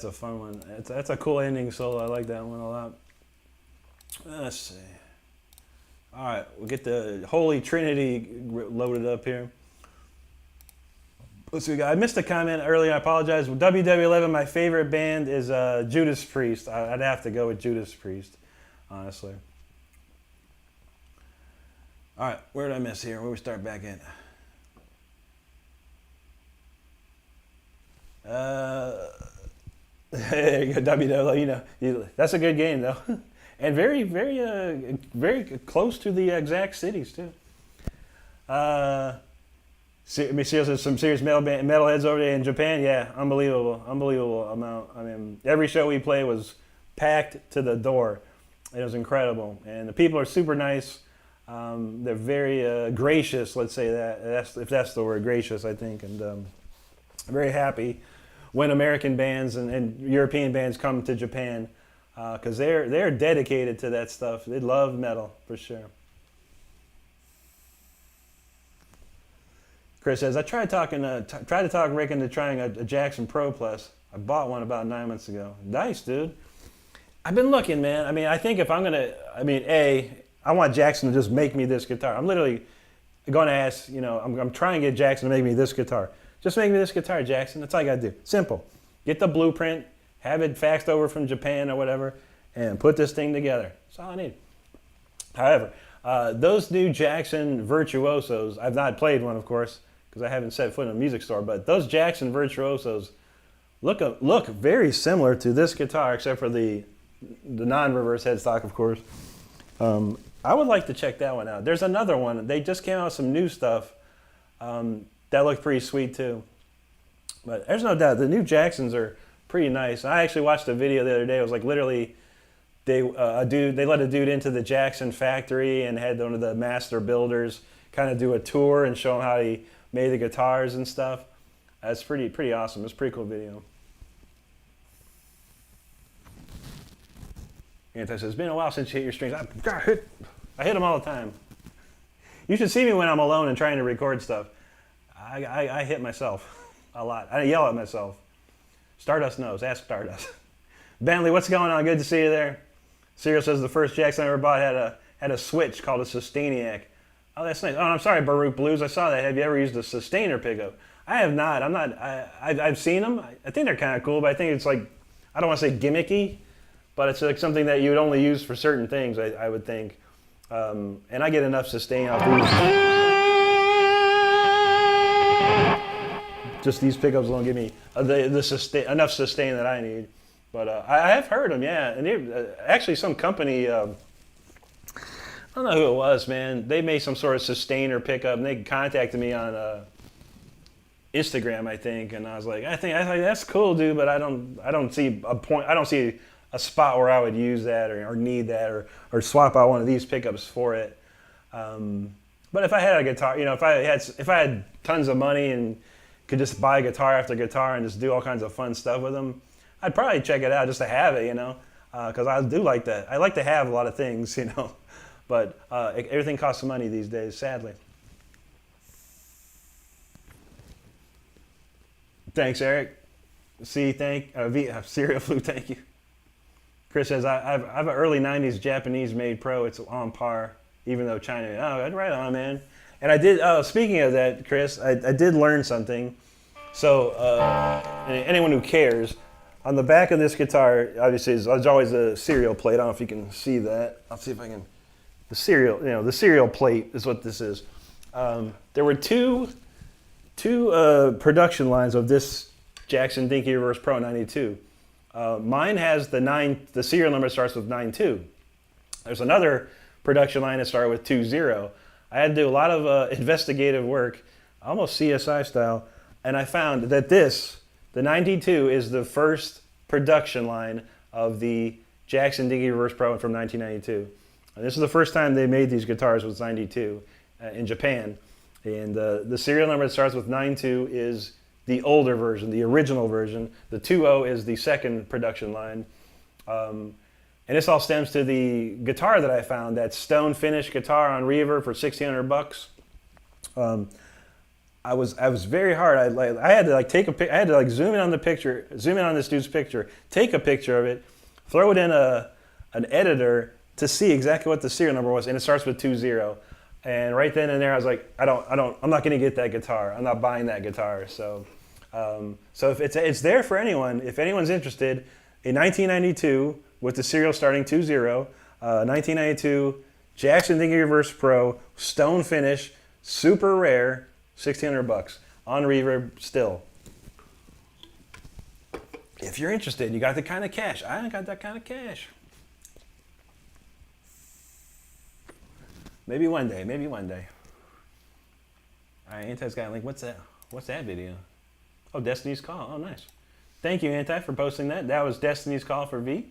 that's a fun one. That's a cool ending solo. I like that one a lot. Let's see. All right, we'll get the Holy Trinity loaded up here. Let's see. I missed a comment earlier. I apologize. WW11, my favorite band is Judas Priest. I'd have to go with Judas Priest, honestly. All right, where did I miss here? Where do we start back in? There you go, WW. That's a good game though, and very close to the exact cities too. Some serious metalheads over there in Japan. Yeah, unbelievable amount. I mean, every show we played was packed to the door. It was incredible, and the people are super nice. They're very gracious. Let's say that. If that's the word, gracious. I think, and I'm very happy when American bands and European bands come to Japan, because they're dedicated to that stuff. They love metal for sure. Chris says, I tried to talk Rick into trying a Jackson Pro Plus. I bought one about 9 months ago. Nice, dude. I've been looking, man. I mean, I think if I'm gonna, I want Jackson to just make me this guitar. I'm literally going to ask, I'm trying to get Jackson to make me this guitar. Just make me this guitar, Jackson. That's all I got to do. Simple. Get the blueprint, have it faxed over from Japan or whatever, and put this thing together. That's all I need. However, those new Jackson Virtuosos, I've not played one, of course, because I haven't set foot in a music store, but those Jackson Virtuosos look very similar to this guitar, except for the non-reverse headstock, of course. I would like to check that one out. There's another one. They just came out with some new stuff. That looked pretty sweet too. But there's no doubt the new Jacksons are pretty nice. I actually watched a video the other day. It was like literally they let a dude into the Jackson factory and had one of the master builders kind of do a tour and show him how he made the guitars and stuff. That's pretty awesome. It's a pretty cool video. Anti says, it's been a while since you hit your strings. I hit them all the time. You should see me when I'm alone and trying to record stuff. I hit myself a lot. I yell at myself. Stardust knows. Ask Stardust. Bentley, what's going on? Good to see you there. Cyril says the first Jackson I ever bought had a switch called a Sustainiac. Oh, that's nice. Oh, I'm sorry, Baruch Blues. I saw that. Have you ever used a sustainer pickup? I have not. I've seen them. I think they're kind of cool, but I think it's like, I don't want to say gimmicky, but it's like something that you would only use for certain things, I would think. And I get enough sustain off these. Just these pickups don't give me enough sustain that I need. But I have heard them, yeah. And actually some company, I don't know who it was, man. They made some sort of sustainer pickup, and they contacted me on Instagram, I think. And I was like, I think that's cool, dude. But I don't see a point. I don't see a spot where I would use that or need that or swap out one of these pickups for it. But if I had a guitar, if I had tons of money and could just buy guitar after guitar and just do all kinds of fun stuff with them, I'd probably check it out just to have it, because I do like that. I like to have a lot of things, but everything costs money these days, sadly. Thanks, Eric. Serial Flu, thank you. Chris says, I have an early 90s Japanese-made Pro. It's on par, even though China... Oh, right on, man. And I did... speaking of that, Chris, I did learn something. So, anyone who cares, on the back of this guitar, obviously, there's always a serial plate. I don't know if you can see that. I'll see if I can... The serial plate is what this is. There were two production lines of this Jackson Dinky Reverse Pro 92. Mine has the serial number starts with 92. There's another production line that started with 20. I had to do a lot of investigative work, almost CSI style, and I found that the 92 is the first production line of the Jackson Dinky Reverse Pro from 1992. And this is the first time they made these guitars was 92 in Japan. And the serial number that starts with 92 is the older version, the original version. The 20 is the second production line. And this all stems to the guitar that I found, that stone finish guitar on Reverb for $1,600. I was very hard. I had to like take a pic. I had to like zoom in on the picture, zoom in on this dude's picture, take a picture of it, throw it in an editor to see exactly what the serial number was, and it starts with 20. And right then and there, I was like, I'm not going to get that guitar. I'm not buying that guitar. So, so if it's there for anyone, if anyone's interested, in 1992 with the serial starting 20, 1992 Jackson Thingiverse Pro stone finish, super rare. $1,600 on reverb still. If you're interested, you got the kind of cash. I ain't got that kind of cash. Maybe one day. Maybe one day. All right, Anti's got a link. What's that? What's that video? Oh, Destiny's Call. Oh, nice. Thank you, Anti, for posting that. That was Destiny's Call for V.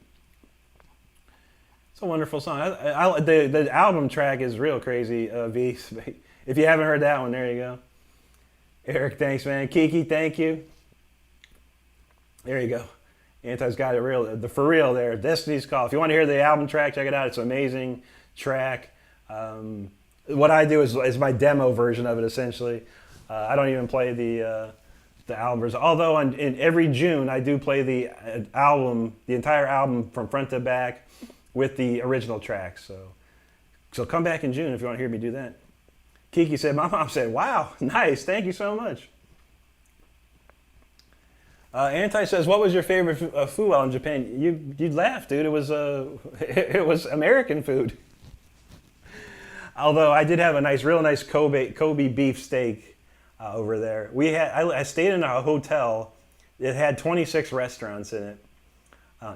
It's a wonderful song. The album track is real crazy, V. If you haven't heard that one, there you go. Eric, thanks, man. Kiki, thank you. There you go. Anti's got it for real there. Destiny's Call. If you want to hear the album track, check it out. It's an amazing track. What I do is my demo version of it, essentially. I don't even play the album version. Although in every June, I do play the entire album from front to back with the original track. So come back in June if you want to hear me do that. Kiki said, my mom said, wow, nice, thank you so much. Anti says, what was your favorite food while in Japan? You'd laugh, dude. It was it was American food. Although I did have a real nice Kobe beef steak over there. I stayed in a hotel. It had 26 restaurants in it.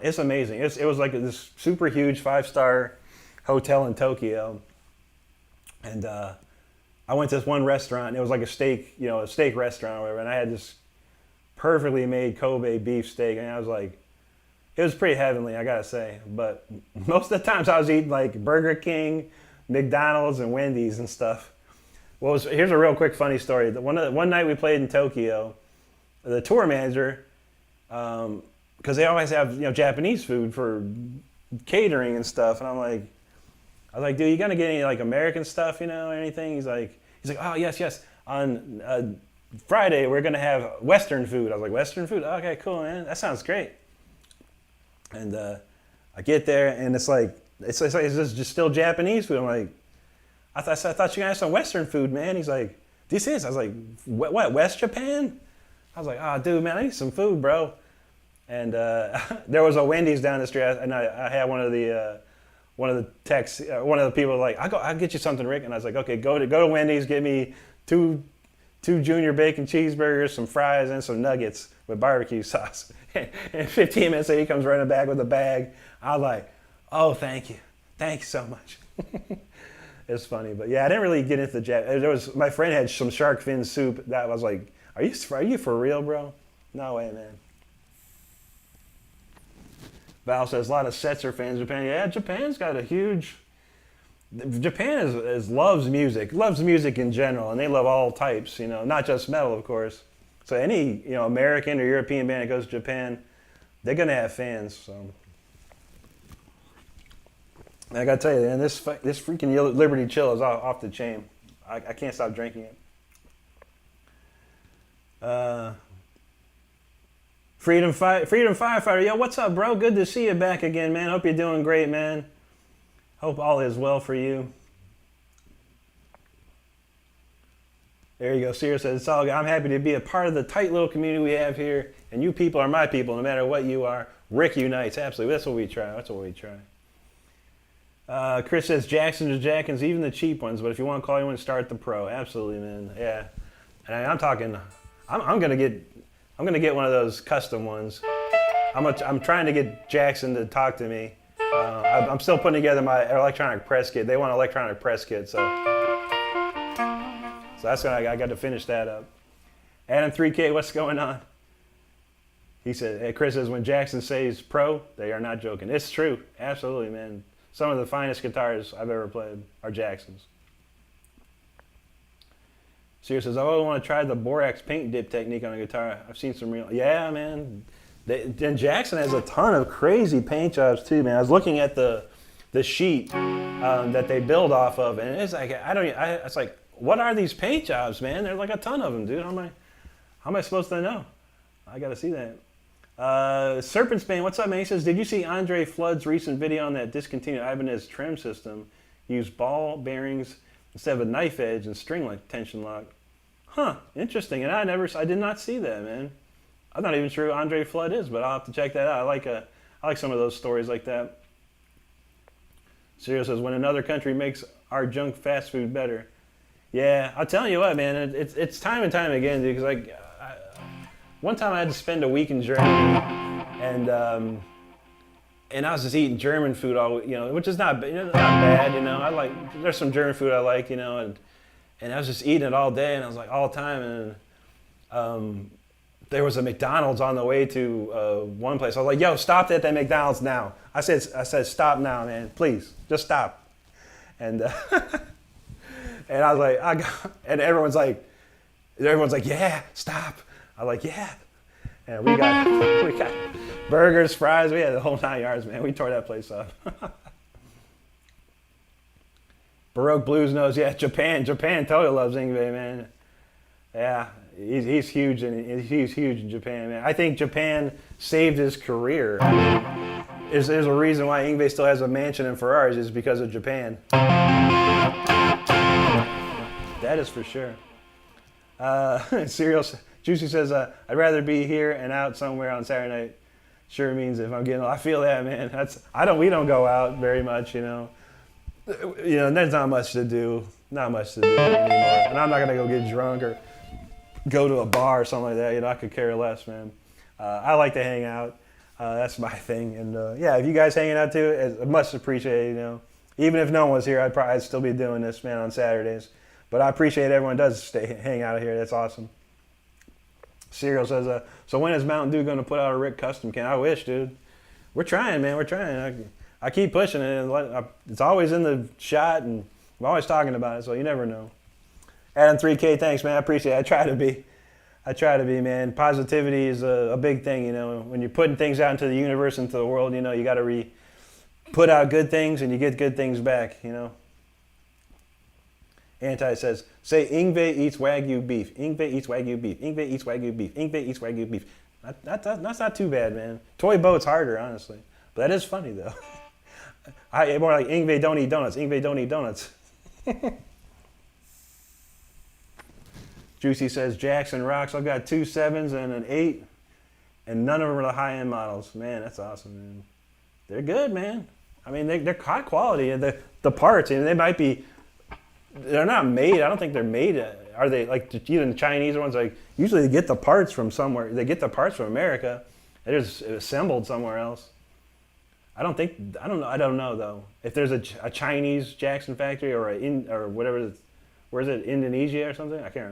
It's amazing. It was like this super huge 5-star hotel in Tokyo, and I went to this one restaurant, and it was like a steak restaurant or whatever, and I had this perfectly made Kobe beef steak, and I was like, it was pretty heavenly, I gotta say. But most of the times I was eating like Burger King, McDonald's, and Wendy's and stuff. Here's a real quick funny story. One night we played in Tokyo, the tour manager, because they always have Japanese food for catering and stuff, and I was like, dude, you gonna get any like American stuff, or anything? He's like, oh yes. On Friday we're gonna have Western food. I was like, Western food? Okay, cool, man. That sounds great. And I get there and it's just still Japanese food. I'm like, I thought you guys had some Western food, man. He's like, this is. I was like, what? West Japan? I was like, oh, dude, man, I need some food, bro. And there was a Wendy's down the street, and I had one of the techs, one of the people like, I'll get you something, Rick. And I was like, okay, go to Wendy's, get me two junior bacon cheeseburgers, some fries, and some nuggets with barbecue sauce. And 15 minutes later, he comes running back with a bag. I was like, oh, thank you so much. It's funny, but yeah, I didn't really get into the my friend had some shark fin soup that was like, are you for real, bro? No way, man. Val says a lot of Setzer fans in Japan. Yeah, Japan's got a huge. Japan loves music in general, and they love all types. Not just metal, of course. So any American or European band that goes to Japan, they're gonna have fans. So I gotta tell you, man, this freaking Liberty Chill is off the chain. I can't stop drinking it. Freedom Firefighter, yo, what's up, bro? Good to see you back again, man. Hope you're doing great, man. Hope all is well for you. There you go. Sierra says, it's all good. I'm happy to be a part of the tight little community we have here, and you people are my people, no matter what you are. Rick unites, absolutely. That's what we try. Chris says, Jacksons or Jackins, even the cheap ones, but if you want to call anyone, start the Pro. Absolutely, man. Yeah. And I'm talking, I'm gonna get one of those custom ones. I'm trying to get Jackson to talk to me. I'm still putting together my electronic press kit. They want an electronic press kit, so that's when I got to finish that up. Adam 3K, what's going on? He said, hey, Chris says, when Jackson says Pro, they are not joking. It's true, absolutely, man. Some of the finest guitars I've ever played are Jacksons. Sierra says, I always want to try the borax paint dip technique on a guitar. I've seen some real, yeah, man. And Jackson has a ton of crazy paint jobs too, man. I was looking at the sheet that they build off of, and it's like it's like what are these paint jobs, man? There's like a ton of them, dude. How am I supposed to know? I got to see that. Serpent's Bane, what's up, man? He says, did you see Andre Flood's recent video on that discontinued Ibanez trim system? Used ball bearings instead of a knife edge and string like tension lock. Huh, interesting. And I did not see that, man. I'm not even sure who Andre Flood is, but I'll have to check that out. I like some of those stories like that. Serial says, when another country makes our junk fast food better. Yeah, I'll tell you what, man. It's time and time again, dude. Because one time I had to spend a week in Germany, and I was just eating German food all, which is not bad, there's some German food I like, and I was just eating it all day, and I was like all the time, and there was a McDonald's on the way to one place. I was like, yo, stop at that McDonald's now. I said, stop now, man, please, just stop. And and I was like, and everyone's like, yeah, stop. I was like, yeah. And we got burgers, fries, we had the whole 9 yards, man. We tore that place up. Baroque Blues knows, yeah, Japan totally loves Ingve, man. Yeah, he's huge, and he's huge in Japan, man. I think Japan saved his career. There's a reason why Ingve still has a mansion in Ferraris is because of Japan. That is for sure. Juicy says, I'd rather be here and out somewhere on Saturday night. Sure means if I'm getting, I feel that, man. We don't go out very much, there's not much to do anymore. And I'm not gonna go get drunk or go to a bar or something like that. I could care less, man. I like to hang out. That's my thing. And yeah, if you guys hanging out too, it's much appreciated. Even if no one was here, I'd still be doing this, man, on Saturdays. But I appreciate everyone does hang out here. That's awesome. Serial says, so when is Mountain Dew going to put out a Rick custom can? I wish, dude. We're trying, man. We're trying. I keep pushing it. And it's always in the shot, and I'm always talking about it, so you never know. Adam 3K, thanks, man. I appreciate it. I try to be, man. Positivity is a big thing, When you're putting things out into the universe, into the world, you got to put out good things, and you get good things back, Anti says, say Ingve eats Wagyu beef. Ingve eats Wagyu beef. Ingve eats Wagyu beef. Ingve eats Wagyu beef. That's not too bad, man. Toy Boat's harder, honestly. But that is funny, though. More like Ingve don't eat donuts. Ingve don't eat donuts. Juicy says, Jackson rocks. I've got 2 7s and an 8, and none of them are the high-end models. Man, that's awesome, man. They're good, man. I mean, they're high quality. And the parts, and they might be... They're not made. I don't think they're made. Are they like even the Chinese ones? Like usually they get the parts from somewhere. They get the parts from America. They're just assembled somewhere else. I don't know. I don't know though. If there's a Chinese Jackson factory or or whatever. Where is it? Indonesia or something? I can't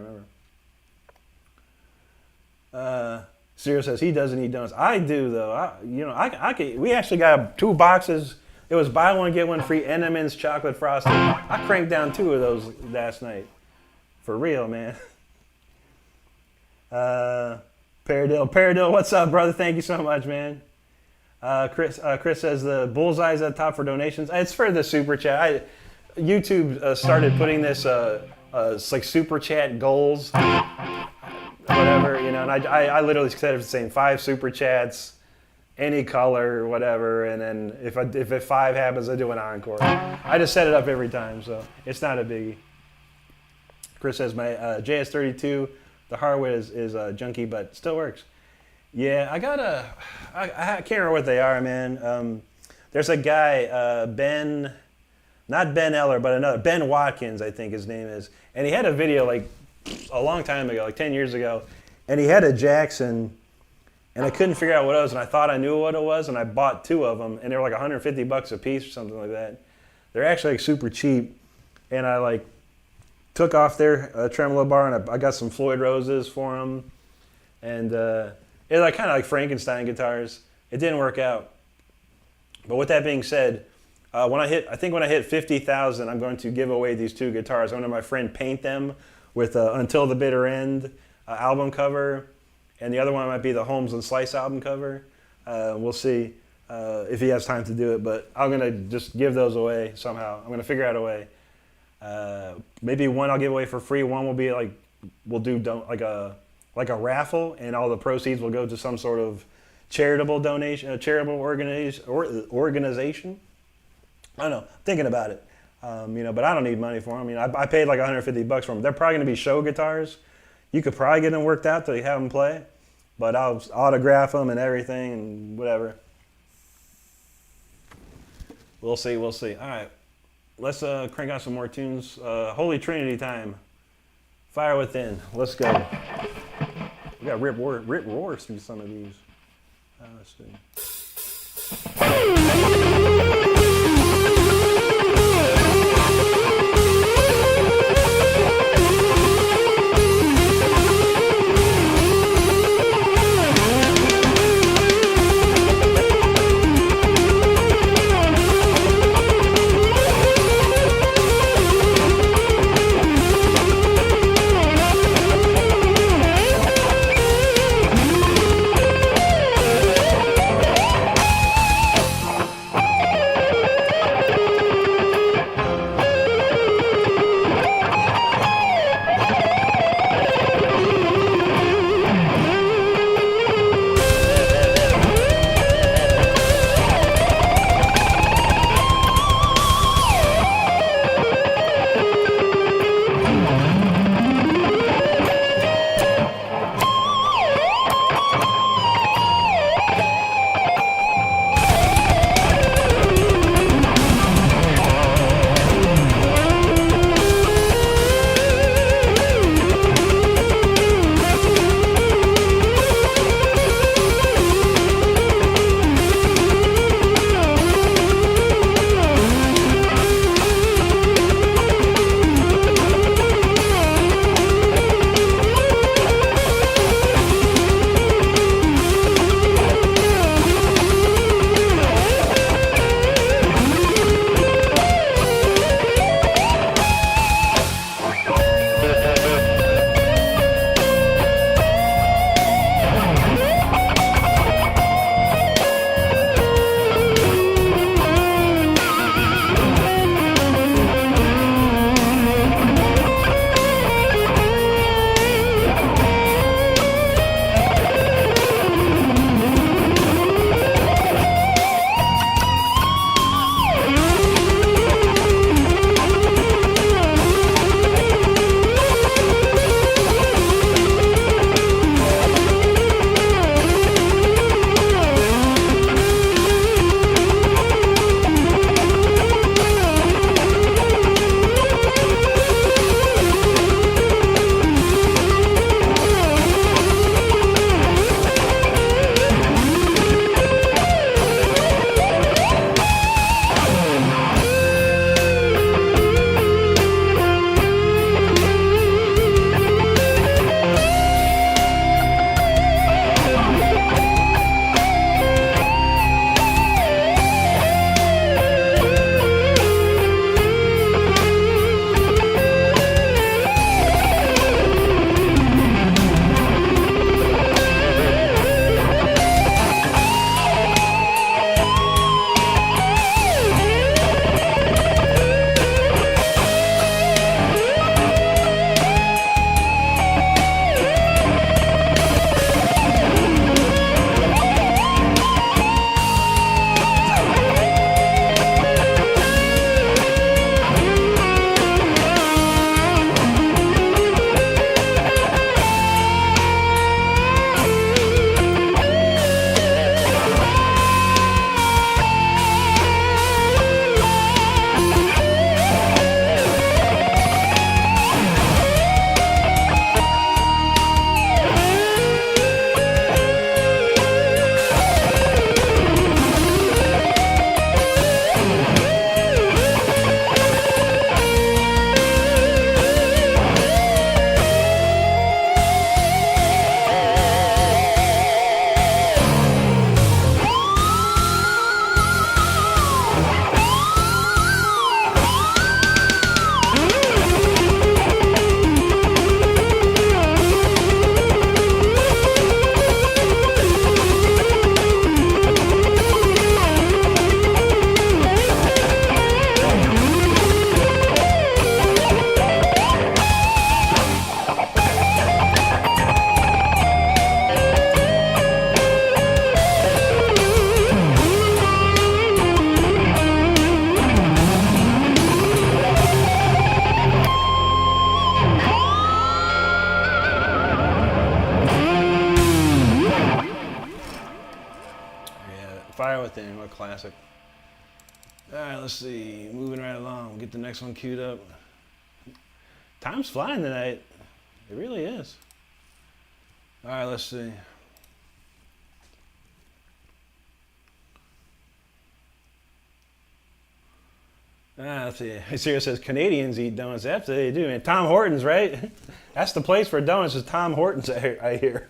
remember. Serial says he doesn't eat donuts. I do though. We actually got 2 boxes. It was buy one, get one free M&M's chocolate frosting. I cranked down 2 of those last night. For real, man. Paradill, what's up, brother? Thank you so much, man. Chris says the bullseye's at the top for donations. It's for the super chat. YouTube started putting this, it's like super chat goals, whatever, and I literally said it's saying 5 super chats, any color, whatever, and then if 5 happens, I do an encore. I just set it up every time, so it's not a biggie. Chris says my JS32, the hardware is junky, but still works. Yeah, I can't remember what they are, man. There's a guy, Ben, not Ben Eller, but another, Ben Watkins, I think his name is, and he had a video like a long time ago, like 10 years ago, and he had a Jackson. And I couldn't figure out what it was, and I thought I knew what it was, and I bought 2 of them, and they were like $150 a piece or something like that. They're actually like super cheap, and I took off their tremolo bar, and I got some Floyd Roses for them, and it's like kind of like Frankenstein guitars. It didn't work out, but with that being said, when I hit 50,000, I'm going to give away these 2 guitars. I'm going to have my friend paint them with Until the Bitter End album cover. And the other one might be the Holmes and Slice album cover. We'll see if he has time to do it, but I'm going to just give those away somehow. I'm going to figure out a way. Maybe one I'll give away for free. One will be like we'll do like a raffle, and all the proceeds will go to some sort of charitable donation, charitable organization. I don't know. Thinking about it, but I don't need money for them. I paid like $150 for them. They're probably gonna be show guitars. You could probably get them worked out to have them play, but I'll autograph them and everything and whatever. We'll see. All right, let's crank out some more tunes. Holy Trinity time. Fire Within. Let's go. We got Rip Roars through some of these. Let's see. Fire Within, what a classic. All right, let's see. Moving right along. We'll get the next one queued up. Time's flying tonight. It really is. All right, let's see. Let's see. Sarah says Canadians eat donuts. Absolutely they do, man. Tom Hortons, right? That's the place for donuts. Is Tom Hortons? I hear.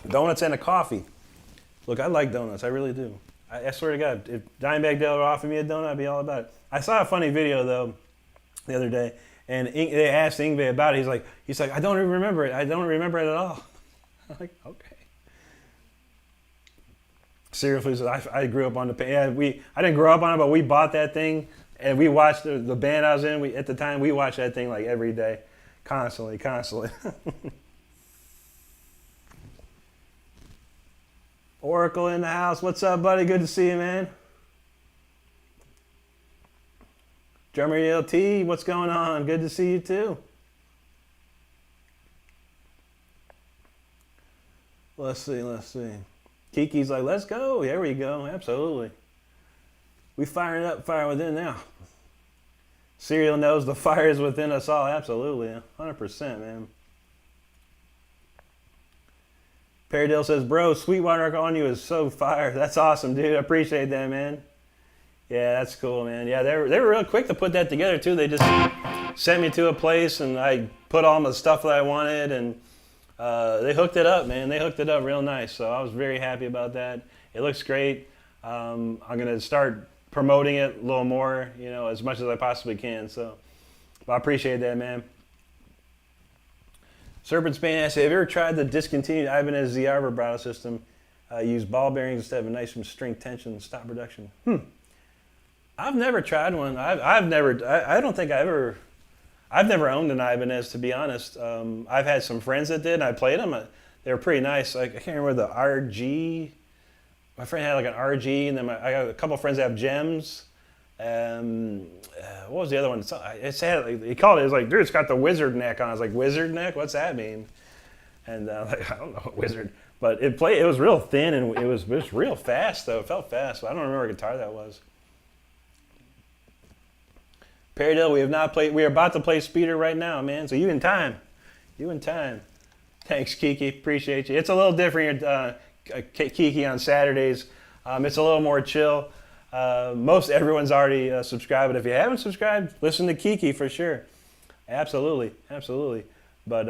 Donuts and a coffee. Look, I like donuts. I really do. I swear to God, if Dimebag Dale would offer me a donut, I'd be all about it. I saw a funny video though the other day, and they asked Ingve about it. He's like, I don't even remember it. I don't remember it at all. I'm like, okay. Seriously, I grew up on the I didn't grow up on it, but we bought that thing and we watched the band I was in. At the time, we watched that thing like every day, constantly. Oracle in the house. What's up, buddy? Good to see you, man. Drummer LT, what's going on? Good to see you too. Let's see. Kiki's like, let's go. There we go. Absolutely. We firing up Fire Within now. Serial knows the fire is within us all. Absolutely. 100%, man. Paradale says, bro, Sweetwater on you is so fire. That's awesome, dude. I appreciate that, man. Yeah, that's cool, man. Yeah, they were real quick to put that together, too. They just sent me to a place, and I put all the stuff that I wanted, and they hooked it up, man. They hooked it up real nice, so I was very happy about that. It looks great. I'm going to start promoting it a little more, as much as I possibly can. So I appreciate that, man. Serpent Spain asks, have you ever tried the discontinued Ibanez ZR vibrato system? Use ball bearings instead of a nice from string tension and stop reduction. I've never tried one. I've never owned an Ibanez, to be honest. I've had some friends that did, and I played them. They were pretty nice. I can't remember the RG. My friend had like an RG, and then I got a couple of friends that have gems. What was the other one? He called it. It was like, dude, it's got the wizard neck on. I was like, wizard neck? What's that mean? And I don't know what wizard. But it was real thin, and it was real fast though. It felt fast. But I don't remember what guitar that was. Paradale, we have not played. We are about to play Speeder right now, man. So you in time. Thanks, Kiki. Appreciate you. It's a little different, Kiki, on Saturdays. It's a little more chill. Most everyone's already subscribed, but if you haven't subscribed, listen to Kiki for sure. Absolutely. But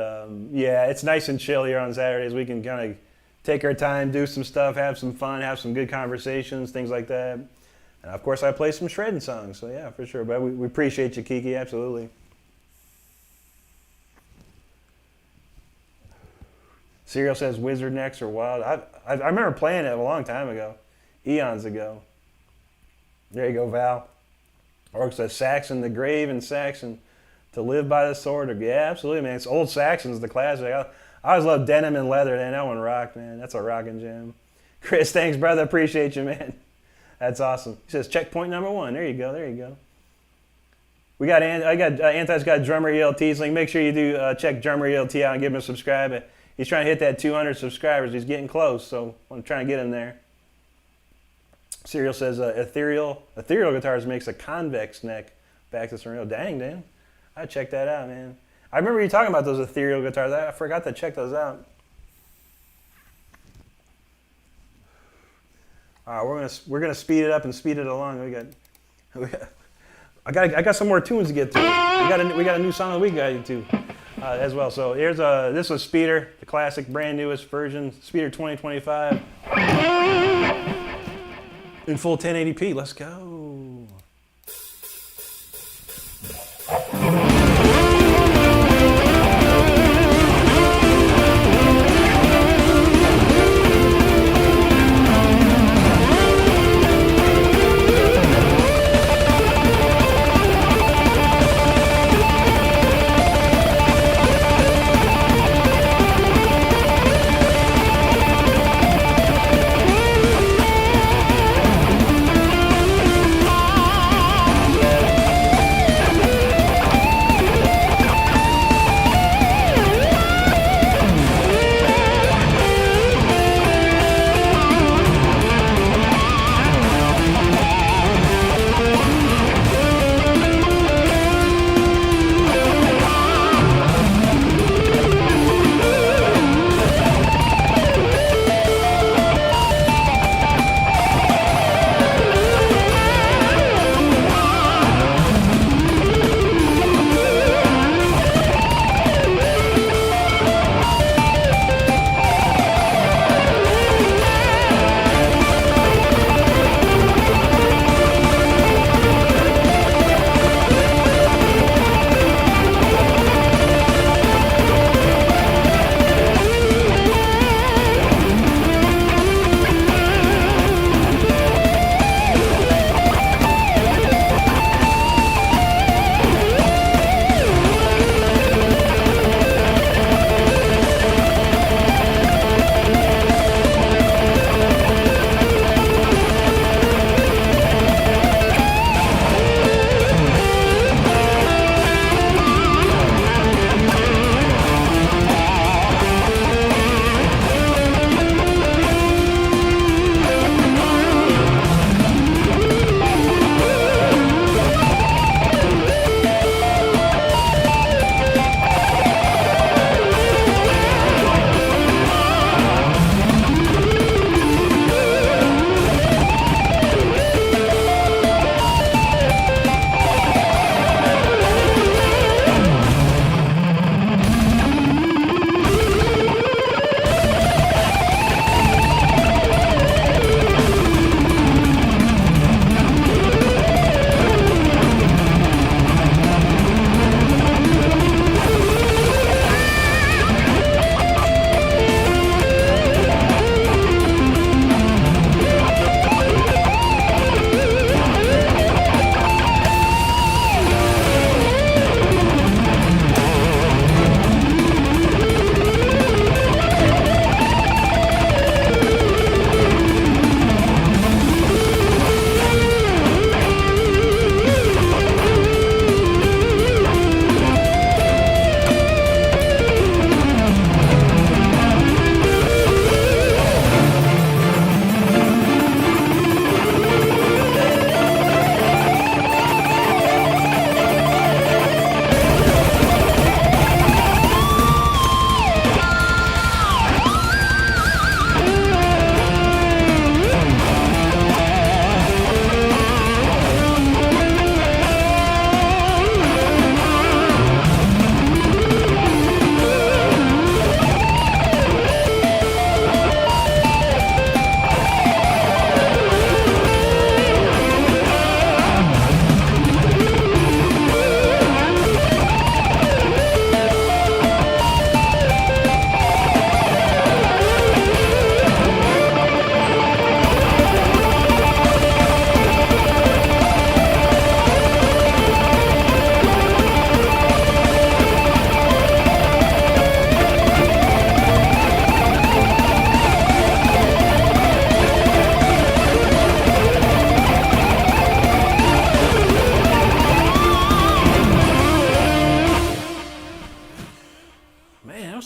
yeah, it's nice and chill here on Saturdays. We can kind of take our time, do some stuff, have some fun, have some good conversations, things like that. And of course, I play some shredding songs, so yeah, for sure. But we appreciate you, Kiki, absolutely. Serial says Wizard necks are wild. I remember playing it a long time ago, eons ago. There you go, Val. Orc says Saxon, the grave in Saxon, to live by the sword. Yeah, absolutely, man. It's old Saxon's the classic. I always loved Denim and Leather, man. That one rocked, man. That's a rockin' jam. Chris, thanks, brother. Appreciate you, man. That's awesome. He says checkpoint number 1. There you go. Anti's got Drummer ELT. So make sure you do check Drummer ELT out and give him a subscribe. He's trying to hit that 200 subscribers. He's getting close, so I'm trying to get him there. Serial says Ethereal Guitars makes a convex neck back to Surreal. Dang. I checked that out, man. I remember you talking about those Ethereal guitars. I forgot to check those out. All right, we're gonna speed it up and speed it along. I got some more tunes to get to. We got a new song of the week to get to as well. So here's this was Speeder, the classic, brand newest version, Speeder 2025 in full 1080p. Let's go.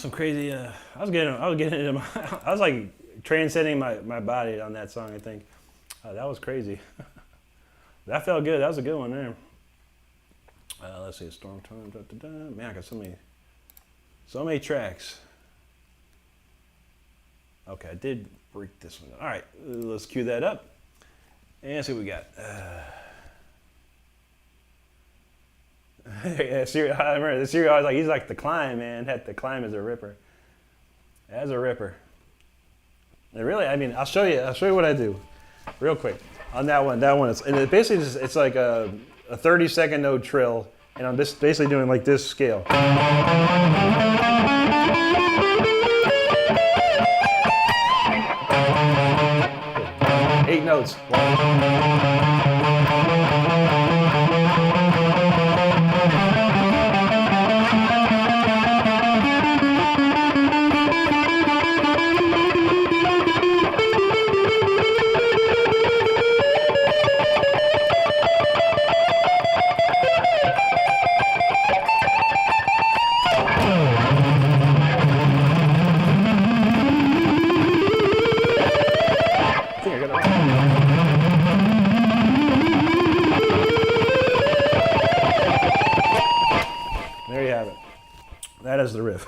some crazy. I was getting into my. I was like transcending my body on that song. I think that was crazy. That felt good. That was a good one there. Let's see, Storm Time. Man, I got so many tracks. Okay, I did break this one. All right, let's cue that up and see what we got. Yeah, I remember the Serial. I was like, he's like the Climb, man. The Climb is a ripper. That's a ripper. And really, I mean, I'll show you what I do, real quick. On that one, and it basically it's like a 30-second note trill, and I'm just basically doing like this scale. 8 notes. That is the riff.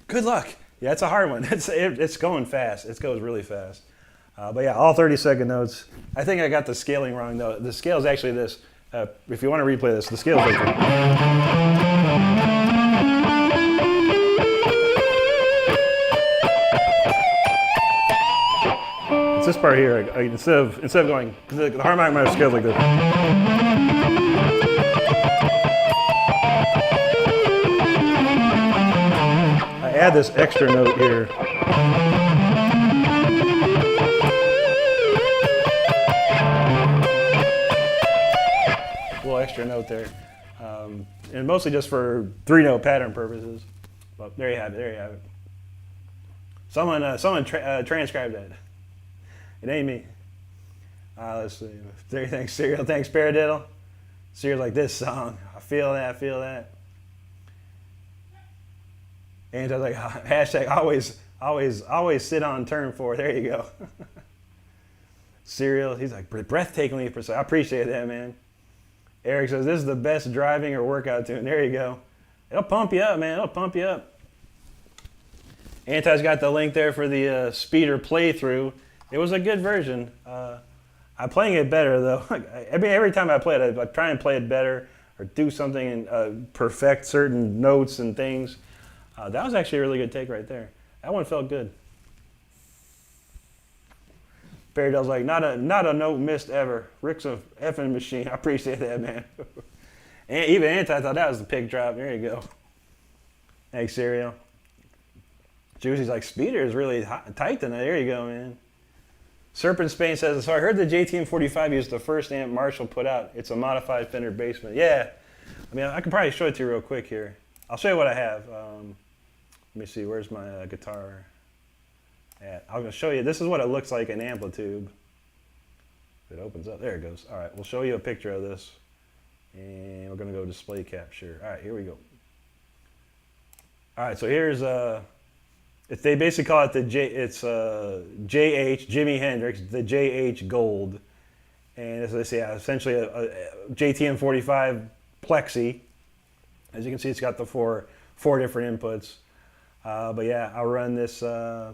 Good luck. Yeah, it's a hard one. It's going fast. It goes really fast. But yeah, all 30-second notes. I think I got the scaling wrong though. The scale is actually this. If you want to replay this, the scale is like this. It's this part here. Instead of going, the harmonic minor scale is like this. Add this extra note here. A little extra note there. And mostly just for 3-note pattern purposes. But there you have it. Someone transcribed that. It ain't me. Let's see. Thanks, Serial. Thanks, Paradiddle. Serial's like, this song. I feel that. And I was like, hashtag always sit on turn 4. There you go. Serial, he's like, breathtakingly precise. I appreciate that, man. Eric says, this is the best driving or workout tune. There you go. It'll pump you up, man. It'll pump you up. Anti's got the link there for the speeder playthrough. It was a good version. I'm playing it better, though. I mean, every time I play it, I try and play it better or do something and perfect certain notes and things. That was actually a really good take right there. That one felt good. Paradell's like, not a note missed ever. Rick's a effing machine. I appreciate that, man. And even Anti thought that was the pick drop. There you go. Thanks, Serial. Juicy's like, speeder is really tight tonight. There you go, man. Serpent Spain says, so I heard the JTM45 used the first amp Marshall put out. It's a modified Fender Basement. Yeah. I mean, I can probably show it to you real quick here. I'll show you what I have. Let me see, where's my guitar at? I'm going to show you, this is what it looks like in Amplitude. If it opens up, there it goes. All right, we'll show you a picture of this. And we're going to go display capture. All right, here we go. All right, so here's, they basically call it it's JH, Jimi Hendrix, the JH Gold. And as they say, essentially a JTM45 Plexi. As you can see, it's got the four different inputs. But yeah, I'll run this. I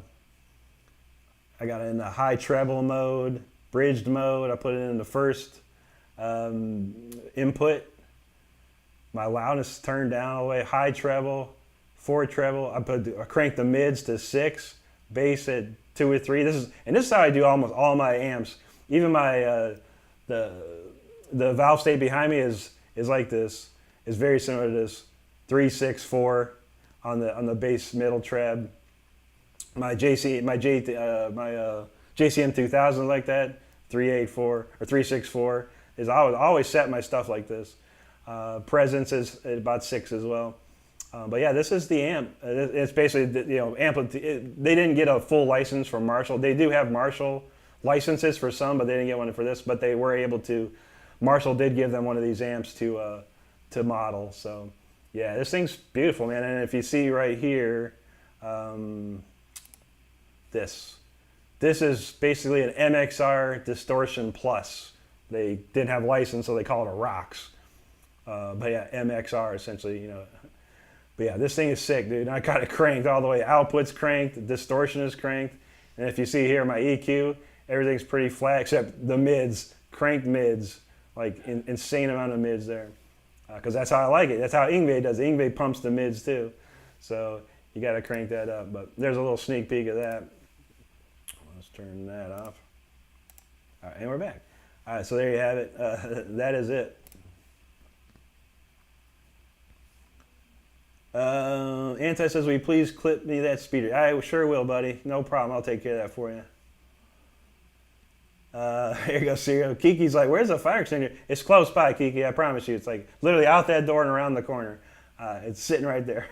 got it in the high treble mode, bridged mode. I put it in the first input. My loudness turned down all the way. High treble, 4 treble. I cranked the mids to 6, bass at 2 or 3. This is how I do almost all my amps. Even my the valve state behind me is like this. It's very similar to this 3, 6, 4 on the bass middle treb. My JCM 2000 like that, 384 or 364 is I would always set my stuff like this. Presence is about 6 as well. But yeah, this is the amp. It's basically amplitude. They didn't get a full license from Marshall. They do have Marshall licenses for some, but they didn't get one for this. But they were able to. Marshall did give them one of these amps to model. So yeah, this thing's beautiful, man. And if you see right here, This is basically an MXR Distortion Plus. They didn't have license, so they call it a ROX. But yeah, MXR essentially, you know. But yeah, this thing is sick, dude. I got it cranked all the way. Output's cranked, distortion is cranked. And if you see here, my EQ, everything's pretty flat except the mids, cranked mids, like insane amount of mids there. Because that's how I like it. That's how Yngwie does it. Yngwie pumps the mids too. So you got to crank that up. But there's a little sneak peek of that. Let's turn that off. All right, and we're back. All right, so there you have it. That is it. Anti says, will you please clip me that speeder? I sure will, buddy. No problem. I'll take care of that for you. Here you go, Serial. Kiki's like, where's the fire extinguisher? It's close by, Kiki. I promise you. It's like literally out that door and around the corner. It's sitting right there.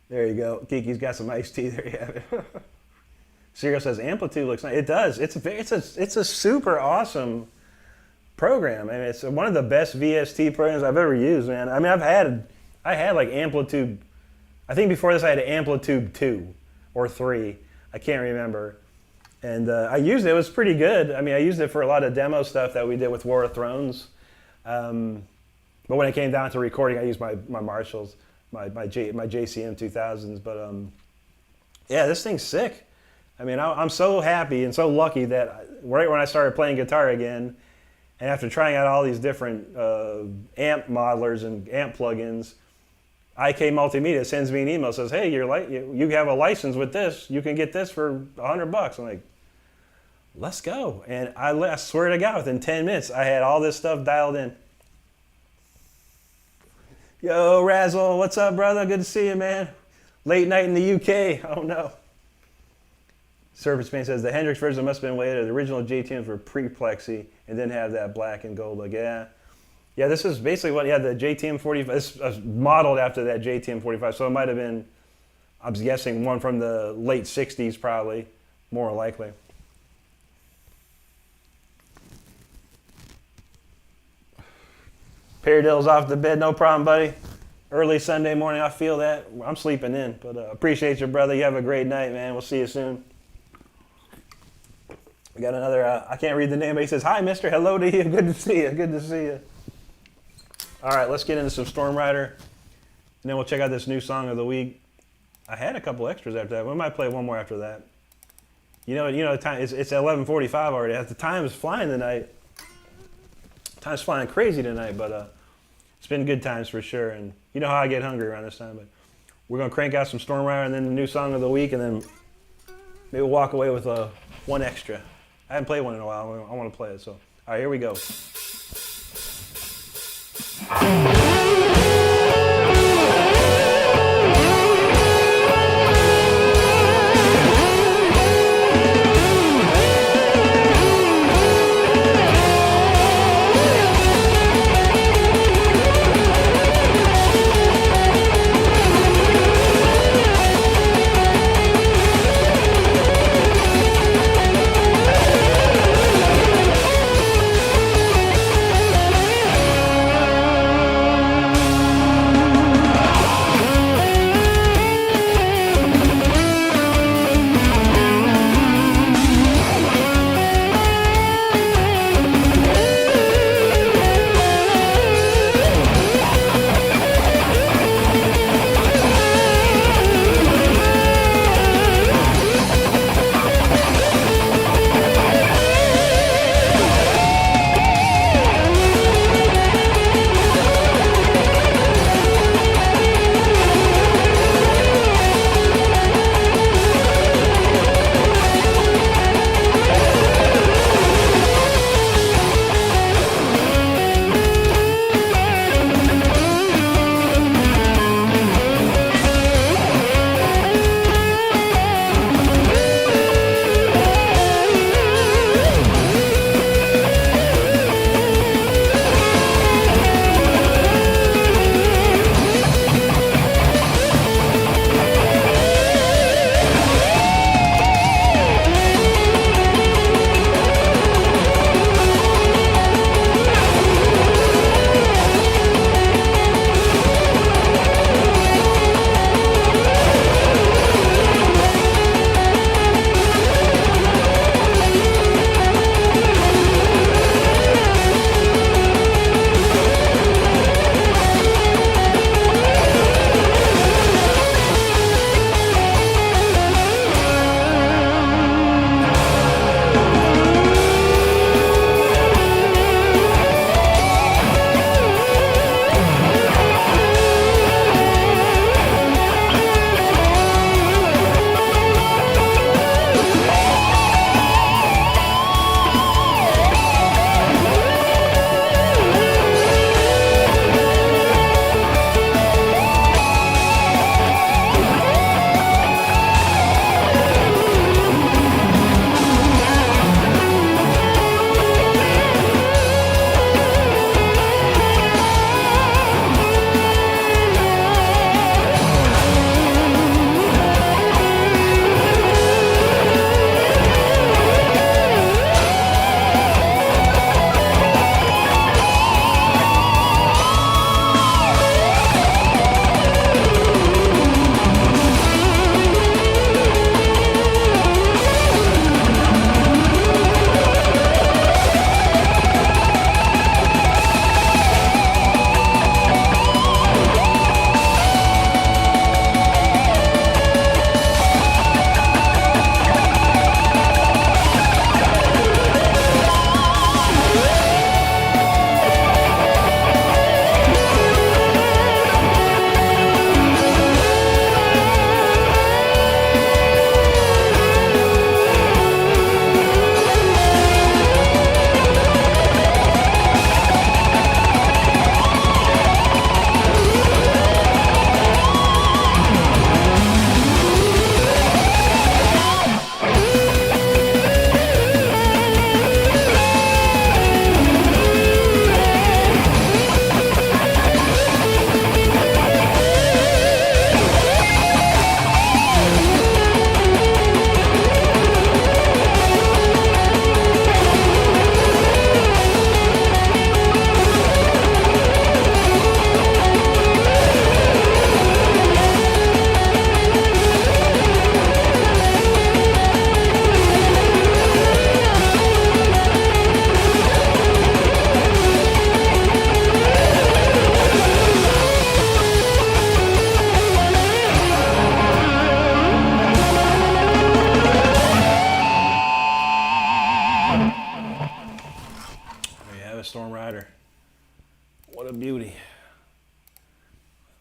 There you go. Kiki's got some iced tea. There you have it. Serial says amplitude looks nice. It does. It's a super awesome program, and it's one of the best VST programs I've ever used, man. I mean, I had like amplitude. I think before this I had an amplitude 2 or 3. I can't remember. And I used it. It was pretty good. I mean, I used it for a lot of demo stuff that we did with War of Thrones. But when it came down to recording, I used my Marshalls, my JCM 2000s. But yeah, this thing's sick. I mean, I'm so happy and so lucky that right when I started playing guitar again, and after trying out all these different amp modelers and amp plugins, IK Multimedia sends me an email, says, hey, you have a license with this. You can get this for $100. I'm like, let's go. And I swear to God, within 10 minutes, I had all this stuff dialed in. Yo, Razzle, what's up, brother? Good to see you, man. Late night in the UK. Oh, no. Surface Paint says, the Hendrix version must have been weighted. The original JTMs were pre-plexi and didn't have that black and gold. Like, yeah. Yeah, this is basically what, yeah, the JTM 45, it's modeled after that JTM 45, so it might have been, I was guessing, one from the late 60s probably, more likely. Paradill's off the bed, no problem, buddy. Early Sunday morning, I feel that. I'm sleeping in, but appreciate you, brother. You have a great night, man. We'll see you soon. We got another, I can't read the name, but he says, hi, mister, hello to you. Good to see you, good to see you. All right, let's get into some Storm Rider, and then we'll check out this new song of the week. I had a couple extras after that. We might play one more after that. You know, the time it's 11:45 already. The time is flying tonight. Time's flying crazy tonight, but it's been good times for sure. And you know how I get hungry around this time. But we're gonna crank out some Storm Rider, and then the new song of the week, and then maybe we'll walk away with one extra. I haven't played one in a while. I want to play it. So, all right, here we go. We have a Storm Rider. What a beauty.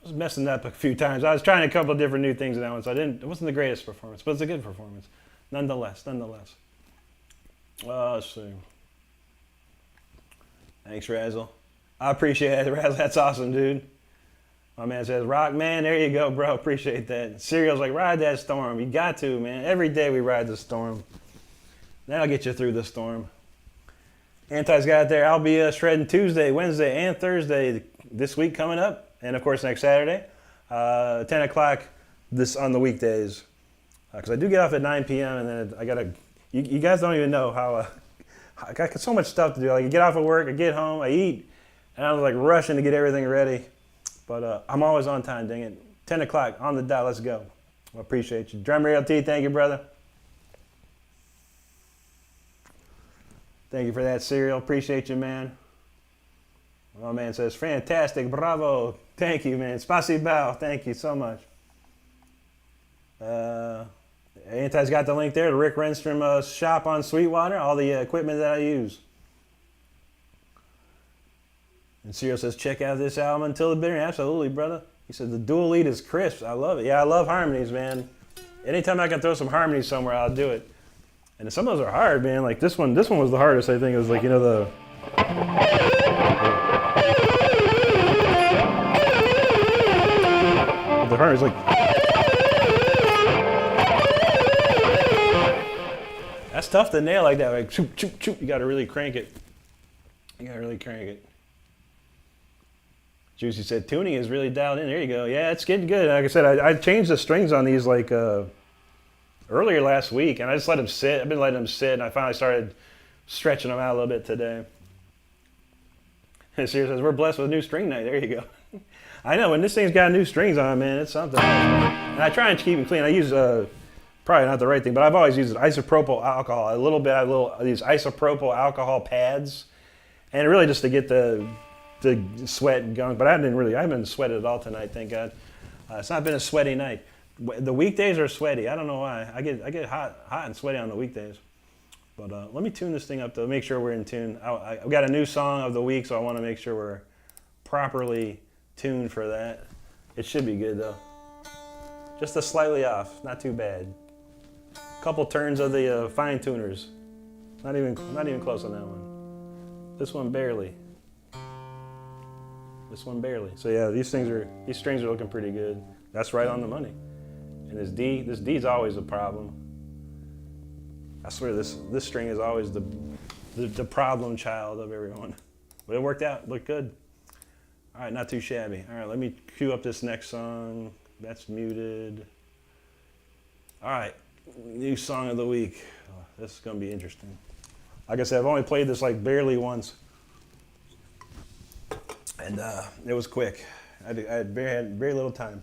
I was messing up a few times. I was trying a couple of different new things in that one, so it wasn't the greatest performance, but it's a good performance. Nonetheless. Let's see. Thanks, Razzle. I appreciate it, Razzle. That's awesome, dude. My man says, Rock, man, there you go, bro. Appreciate that. Cereal's like, ride that storm. You got to, man. Every day we ride the storm. That'll get you through the storm. Anti's got it there. I'll be shredding Tuesday, Wednesday, and Thursday this week coming up. And, of course, next Saturday, 10 o'clock on the weekdays. Because I do get off at 9 p.m. and then I got to, you guys don't even know how, I got so much stuff to do. Like, I get off of work, I get home, I eat, and I'm like rushing to get everything ready. But I'm always on time, dang it. 10 o'clock, on the dot, let's go. I appreciate you. Drum Rail T, thank you, brother. Thank you for that, Cereal. Appreciate you, man. My man says, fantastic, bravo. Thank you, man. Spasibo, thank you so much. Anti's got the link there to Rick Renstrom shop on Sweetwater, all the equipment that I use. And Cyril says, check out this album Until the Bitter. Absolutely, brother. He said, the dual lead is crisp. I love it. Yeah, I love harmonies, man. Anytime I can throw some harmonies somewhere, I'll do it. And some of those are hard, man. Like this one was the hardest, I think. It was like, you know, the harmonies, like. That's tough to nail like that. Like, choop, choop, choop. You got to really crank it. Juicy said, tuning is really dialed in. There you go. Yeah, it's getting good. Like I said, I changed the strings on these like earlier last week, and I just let them sit. I've been letting them sit, and I finally started stretching them out a little bit today. And Siri says, we're blessed with a new string night. There you go. I know, when this thing's got new strings on it, man, it's something else, man. And I try and keep them clean. I use, probably not the right thing, but I've always used isopropyl alcohol. These isopropyl alcohol pads, and really just to get the sweat and gunk, but I haven't sweated at all tonight, thank God. It's not been a sweaty night. The weekdays are sweaty. I don't know why. I get hot and sweaty on the weekdays. But let me tune this thing up to make sure we're in tune. I've got a new song of the week, so I want to make sure we're properly tuned for that. It should be good though. Just a slightly off, not too bad. Couple turns of the fine tuners. Not even close on that one. This one barely. So yeah, these strings are looking pretty good. That's right on the money. And this D's always a problem. I swear this string is always the problem child of everyone. But it worked out, looked good. All right, not too shabby. All right, let me cue up this next song. That's muted. All right, new song of the week. Oh, this is gonna be interesting. Like I said, I've only played this like barely once. And it was quick. I had very little time.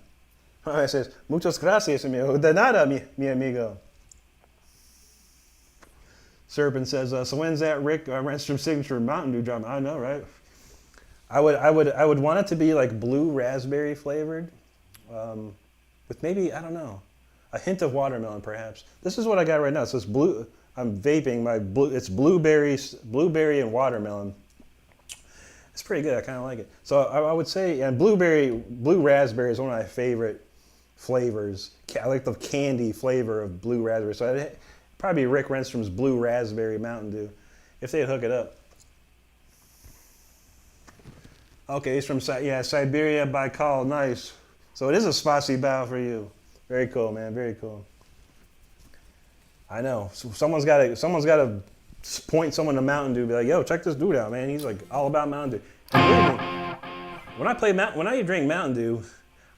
It says, muchas gracias, amigo. De nada, mi amigo. Serpent says, so when's that Rick Renstrom signature Mountain Dew drum? I know, right? I would want it to be like blue raspberry flavored, with maybe, I don't know, a hint of watermelon perhaps. This is what I got right now. So it's blue. I'm vaping my blue. It's blueberry and watermelon. It's pretty good. I kind of like it. So I would say, and blue raspberry is one of my favorite flavors. I like the candy flavor of blue raspberry. So I'd probably Rick Renstrom's Blue Raspberry Mountain Dew, if they'd hook it up. Okay, he's from Siberia Baikal. Nice. So it is a spicy bow for you. Very cool, man. Very cool. I know. So someone's got to point someone to Mountain Dew, be like, yo, check this dude out, man. He's like all about Mountain Dew. And believe me, when I drink Mountain Dew,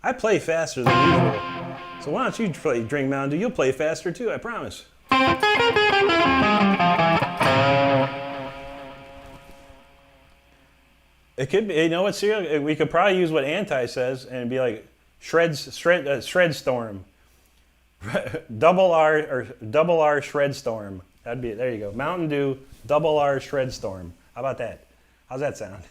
I play faster than usual. So why don't you drink Mountain Dew? You'll play faster too, I promise. It could be, you know what, Cyril? We could probably use what Anti says and be like, shred storm. double R shred storm. That'd be it. There you go. Mountain Dew, double R shred storm. How about that? How's that sound?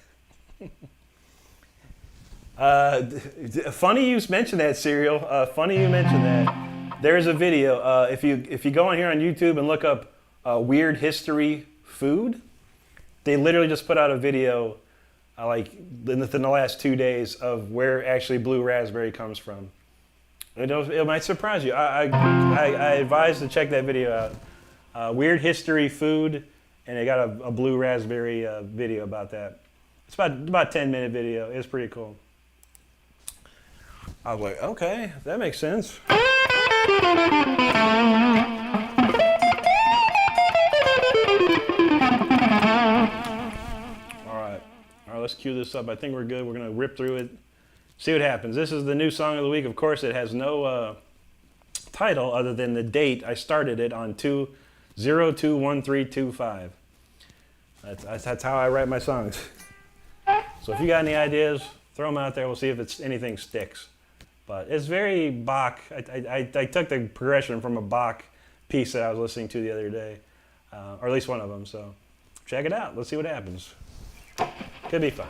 Funny you mentioned that, Cyril. Funny you mentioned that. There's a video. If you go on here on YouTube and look up weird history food. They literally just put out a video like within the last 2 days of where actually blue raspberry comes from. It might surprise you. I advise to check that video out. Weird History Food, and they got a blue raspberry video about that. It's about a 10-minute video. It's pretty cool. I was like, okay, that makes sense. All right, let's cue this up. I think we're good. We're gonna rip through it, see what happens. This is the new song of the week. Of course, it has no title other than the date. I started it on 2/02/1325. That's how I write my songs. So if you got any ideas, throw them out there. We'll see if anything sticks. But it's very Bach. I took the progression from a Bach piece that I was listening to the other day, or at least one of them. So check it out. Let's see what happens. Could be fun.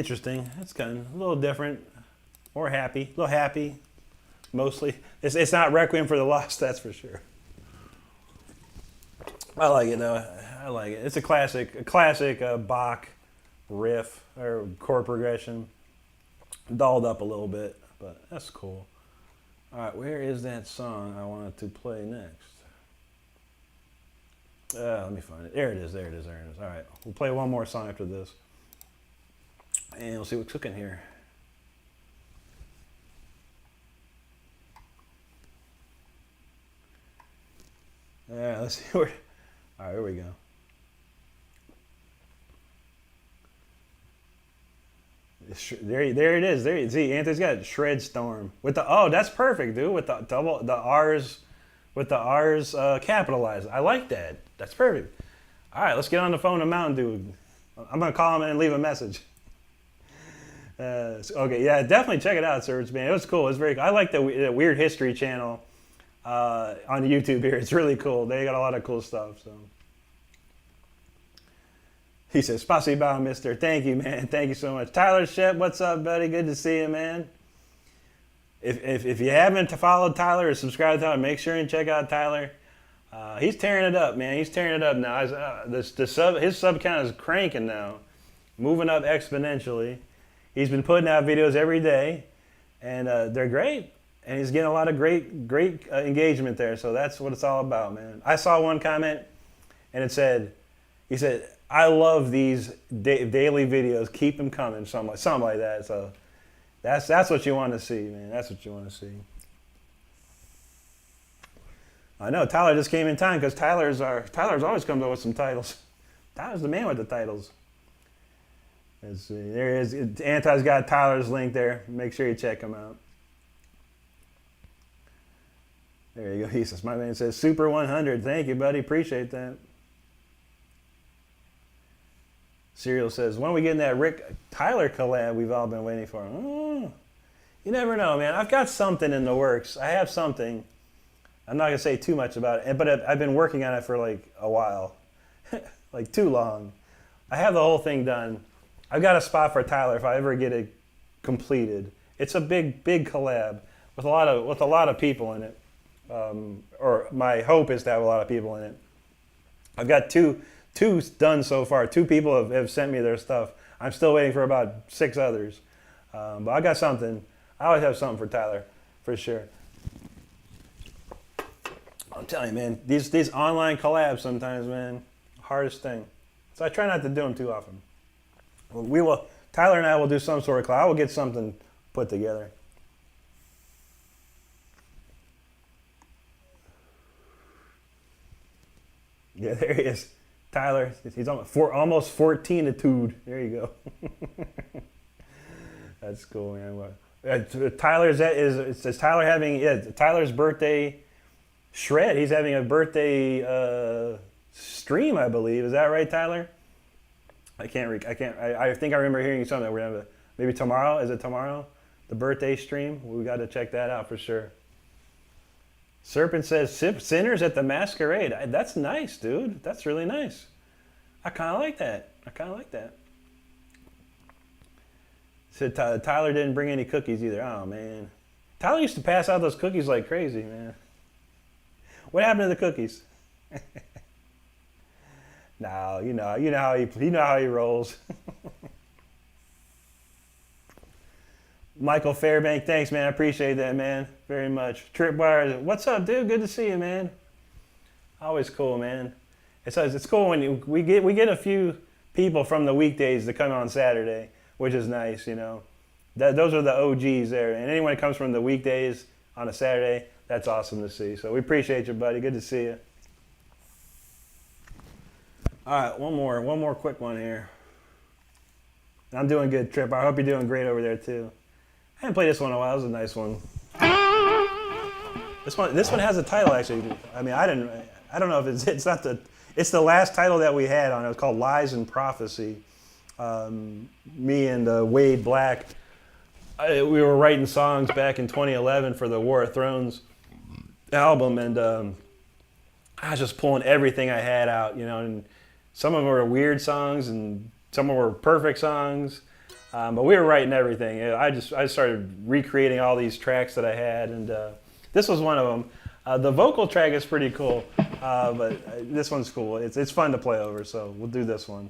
interesting. It's kind of a little different, more happy, a little happy, mostly. It's not Requiem for the Lost, that's for sure. I like it though. I like it. It's a classic Bach riff or chord progression, dolled up a little bit, but that's cool. All right, where is that song I wanted to play next? Let me find it. There it is. There it is. There it is. All right, we'll play one more song after this, and we'll see what's cooking here. Yeah, let's see where. All right, here we go. There it is. There you see, Anthony's got Shred Storm with the. Oh, that's perfect, dude. With the R's, capitalized. I like that. That's perfect. All right, let's get on the phone to Mountain Dew. I'm gonna call him and leave a message. Okay, yeah, definitely check it out, Serge, man. It was cool. It was very cool. I like the Weird History channel on YouTube here. It's really cool. They got a lot of cool stuff. So he says, "Spasibo, mister." Thank you, man. Thank you so much. Tyler Shep, what's up, buddy? Good to see you, man. If you haven't followed Tyler or subscribed to Tyler, make sure and check out Tyler. He's tearing it up, man. He's tearing it up now. His sub count is cranking now, moving up exponentially. He's been putting out videos every day, and they're great. And he's getting a lot of great engagement there. So that's what it's all about, man. I saw one comment, and he said, "I love these daily videos. Keep them coming." Something like that. So that's what you want to see, man. That's what you want to see. I know Tyler just came in time because Tyler's always comes up with some titles. Tyler's the man with the titles. Let's see. There he is. Anti's got Tyler's link there. Make sure you check him out. There you go. He says, my man says, Super 100. Thank you, buddy. Appreciate that. Serial says, when are we getting that Rick Tyler collab we've all been waiting for? Oh, you never know, man. I've got something in the works. I have something. I'm not going to say too much about it, but I've been working on it for like a while. Like too long. I have the whole thing done. I've got a spot for Tyler if I ever get it completed. It's a big collab with a lot of people in it. Or my hope is to have a lot of people in it. I've got two done so far. 2 people have sent me their stuff. I'm still waiting for about 6 others. But I got something. I always have something for Tyler, for sure. I'm telling you, man, these online collabs sometimes, man, hardest thing. So I try not to do them too often. Tyler and I will do some sort of collab. I will get something put together. Yeah, there he is. Tyler, he's almost 14-tude. There you go. That's cool, man. Tyler's birthday shred. He's having a birthday stream, I believe. Is that right, Tyler? I think I remember hearing something. We're gonna have maybe tomorrow. Is it tomorrow? The birthday stream. We got to check that out for sure. Serpent says, Sinners at the Masquerade. That's nice, dude. That's really nice. I kind of like that. Said Tyler didn't bring any cookies either. Oh, man. Tyler used to pass out those cookies like crazy, man. What happened to the cookies? No, you know how he rolls. Michael Fairbank, thanks, man. I appreciate that, man, very much. Tripwire, what's up, dude? Good to see you, man. Always cool, man. It's cool when we get a few people from the weekdays to come on Saturday, which is nice, you know. Those are the OGs there, and anyone that comes from the weekdays on a Saturday, that's awesome to see. So we appreciate you, buddy. Good to see you. All right, one more quick one here. I'm doing good, Trip. I hope you're doing great over there too. I haven't played this one in a while. This is a nice one. This one has a title actually. I mean, I don't know if it's the last title that we had on it. It was called Lies and Prophecy. Me and Wade Black, we were writing songs back in 2011 for the War of Thrones album, and I was just pulling everything I had out, you know. And some of them were weird songs, and some of them were perfect songs. But we were writing everything. I started recreating all these tracks that I had, and this was one of them. The vocal track is pretty cool, but this one's cool. It's fun to play over, so we'll do this one.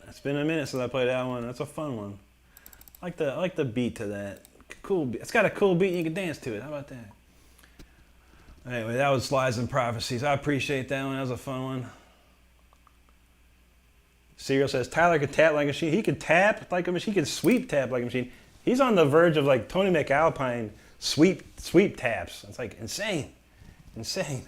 It's been a minute since I played that one. That's a fun one. I like the beat to that. Cool beat. It's got a cool beat and you can dance to it. How about that? Anyway, that was Lies and Prophecies. I appreciate that one. That was a fun one. Serial says Tyler could tap like a machine. He could tap like a machine. He could sweep tap like a machine. He's on the verge of like Tony McAlpine sweep taps. It's like insane. Insane.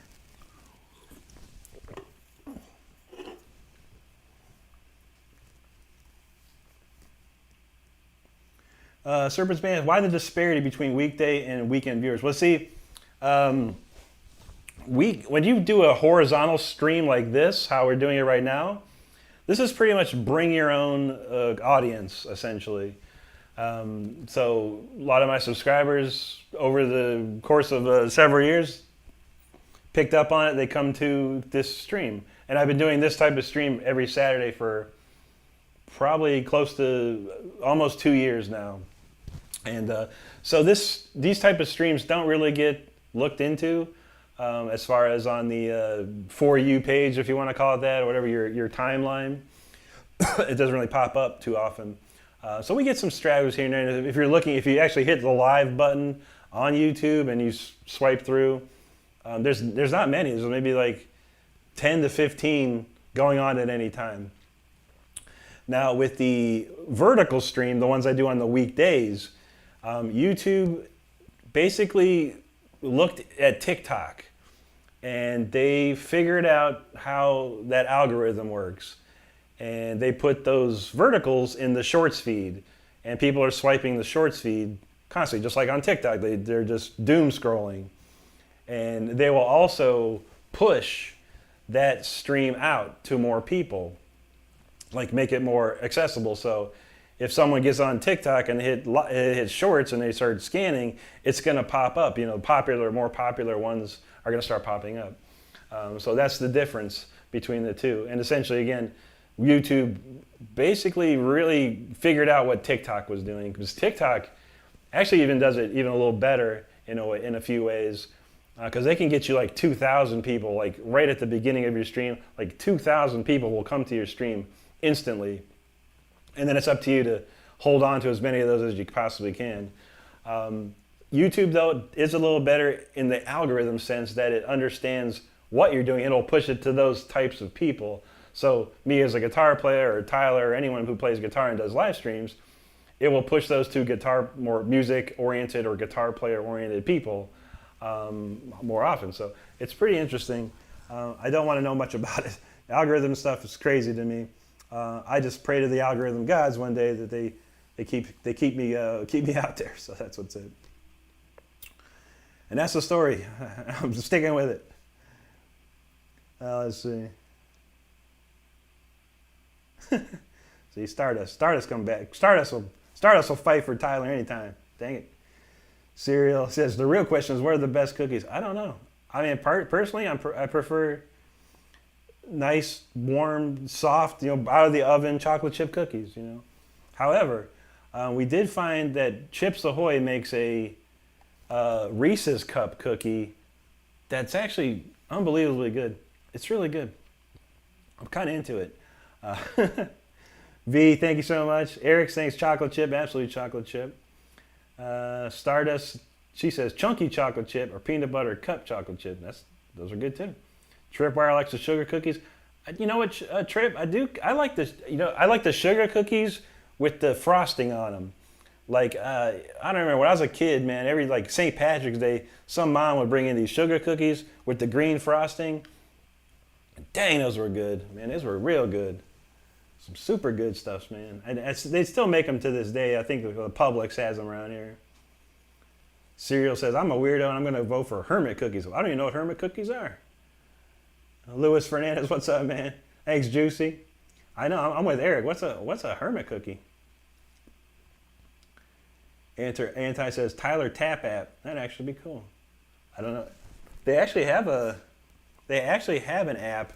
Serpent's Band, why the disparity between weekday and weekend viewers? Well, see, when you do a horizontal stream like this, how we're doing it right now, this is pretty much bring your own audience, essentially. So a lot of my subscribers over the course of several years picked up on it. They come to this stream. And I've been doing this type of stream every Saturday for probably close to almost 2 years now. And so these type of streams don't really get looked into as far as on the For You page, if you want to call it that, or whatever your timeline. It doesn't really pop up too often. So we get some stragglers here and there. If you actually hit the live button on YouTube and you swipe through, There's not many. There's maybe like 10 to 15 going on at any time. Now with the vertical stream, the ones I do on the weekdays, YouTube basically looked at TikTok and they figured out how that algorithm works. And they put those verticals in the shorts feed, and people are swiping the shorts feed constantly, just like on TikTok. They're just doom scrolling. And they will also push that stream out to more people, like make it more accessible. So if someone gets on TikTok and hits shorts and they start scanning, it's going to pop up. You know, more popular ones are going to start popping up. So that's the difference between the two. And essentially, again, YouTube basically really figured out what TikTok was doing, because TikTok actually even does it even a little better in a few ways, because they can get you like 2,000 people, like right at the beginning of your stream. Like 2,000 people will come to your stream instantly, and then it's up to you to hold on to as many of those as you possibly can. YouTube, though, is a little better in the algorithm sense that it understands what you're doing. It'll push it to those types of people. So me as a guitar player, or Tyler, or anyone who plays guitar and does live streams, it will push those two more music-oriented or guitar player-oriented people more often. So it's pretty interesting. I don't want to know much about it. The algorithm stuff is crazy to me. I just pray to the algorithm gods one day that they keep me out there. So that's what's it. And that's the story. I'm just sticking with it. Let's see. See, Stardust come back. Stardust will fight for Tyler anytime. Dang it. Serial says the real question is, what are the best cookies? I don't know. I mean, personally, I prefer nice, warm, soft, out of the oven chocolate chip cookies. However, we did find that Chips Ahoy makes a Reese's cup cookie that's actually unbelievably good. It's really good. I'm kind of into it. V, thank you so much. Eric thanks chocolate chip, absolute chocolate chip. Stardust, she says chunky chocolate chip or peanut butter cup chocolate chip. Those are good too. Tripwire likes the sugar cookies. You know what, Trip? I like this. I like the sugar cookies with the frosting on them. Like I don't remember when I was a kid, man. Every like St. Patrick's Day, some mom would bring in these sugar cookies with the green frosting. Dang, those were good, man. Those were real good. Some super good stuff, man. They still make them to this day. I think the Publix has them around here. Serial says, I'm a weirdo and I'm going to vote for Hermit cookies. I don't even know what Hermit cookies are. Luis Fernandez, what's up, man? Thanks, Juicy. I know, I'm with Eric. What's a Hermit cookie? Anti says, Tyler Tap app. That'd actually be cool. I don't know. They actually have an app.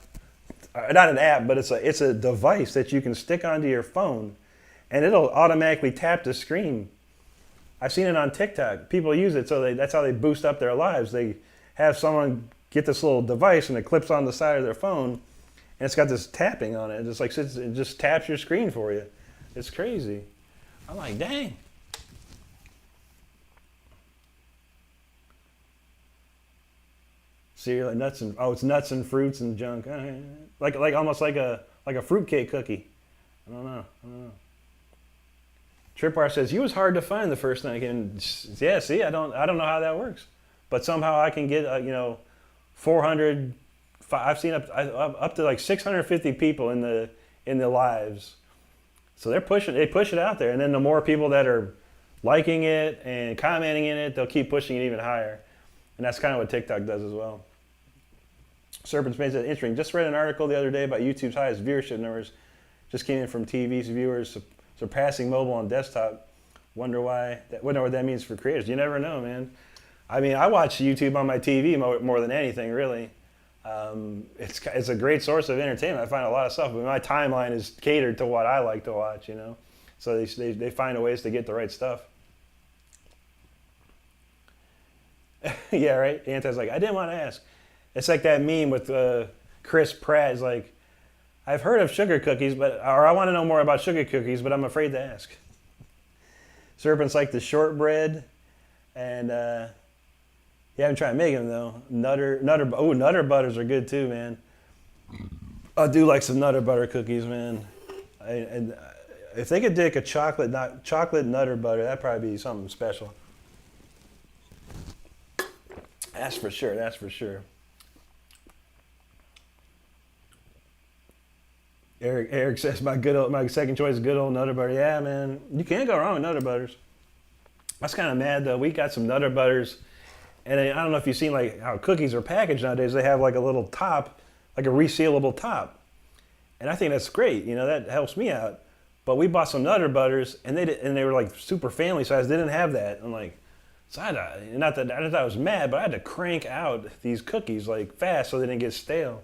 Not an app, but it's a device that you can stick onto your phone, and it'll automatically tap the screen. I've seen it on TikTok. People use it, so that's how they boost up their lives. They have someone get this little device, and it clips on the side of their phone, and it's got this tapping on it. It just taps your screen for you. It's crazy. I'm like, dang. Cereal and nuts and it's nuts and fruits and junk, like almost like a fruitcake cookie. I don't know. Tripwire says he was hard to find the first night, and yeah, see, I don't know how that works, but somehow I can get 400. I've seen up to like 650 people in the lives, so they push it out there, and then the more people that are liking it and commenting in it, they'll keep pushing it even higher, and that's kind of what TikTok does as well. Serpent Spain said, interesting. Just read an article the other day about YouTube's highest viewership numbers. Just came in from TV's viewers surpassing mobile and desktop. Wonder what that means for creators. You never know, man. I mean, I watch YouTube on my TV more than anything, really. It's a great source of entertainment. I find a lot of stuff, but my timeline is catered to what I like to watch, So they find ways to get the right stuff. Yeah, right? Anti's like, I didn't want to ask. It's like that meme with Chris Pratt. Is like, I've heard of sugar cookies, or I want to know more about sugar cookies, but I'm afraid to ask. Serpent's like the shortbread, and You haven't tried making them though. Nutter butters are good too, man. I do like some Nutter butter cookies, man. And if they could take a chocolate Nutter butter, that'd probably be something special. That's for sure. That's for sure. Eric says my second choice is good old Nutter butter. Yeah, man, you can't go wrong with Nutter butters. I was kind of mad though. We got some Nutter butters, and I don't know if you've seen like how cookies are packaged nowadays. They have like a little top, like a resealable top, and I think that's great. You know, that helps me out. But we bought some Nutter butters, and they were like super family size. They didn't have that. I'm like, so I thought I was mad, but I had to crank out these cookies like fast so they didn't get stale.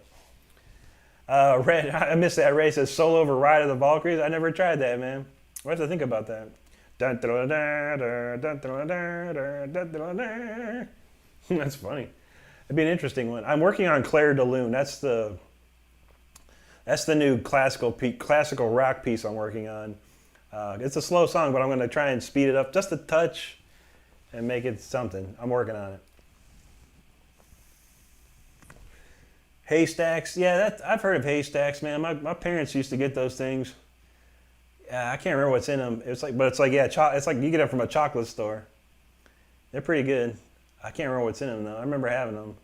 Red, I missed that. Ray says solo over Ride of the Valkyries. I never tried that, man. I have to think about that. That's funny. It'd be an interesting one. I'm working on Claire de Lune. That's the new classical rock piece I'm working on. It's a slow song, but I'm going to try and speed it up just a touch and make it something. I'm working on it. Haystacks, yeah, I've heard of haystacks, man. My parents used to get those things. I can't remember what's in them. It's like you get them from a chocolate store. They're pretty good. I can't remember what's in them though. I remember having them.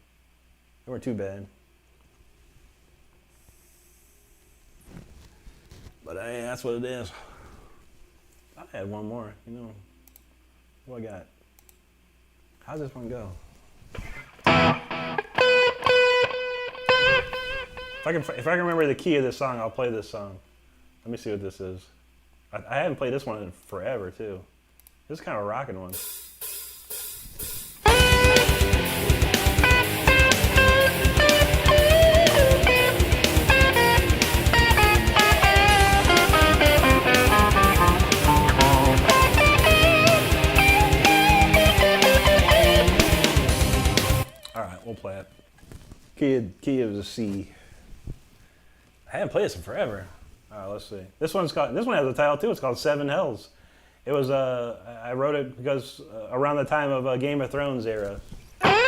They weren't too bad. But hey, that's what it is. I had one more. You know, what do I got? How's this one go? If I can remember the key of this song, I'll play this song. Let me see what this is. I haven't played this one in forever, too. This is kind of a rocking one. All right, we'll play it. Key of the C. I haven't played this in forever. All right, let's see. This one has a title too. It's called Seven Hells. It was I wrote it because around the time of Game of Thrones era. I'll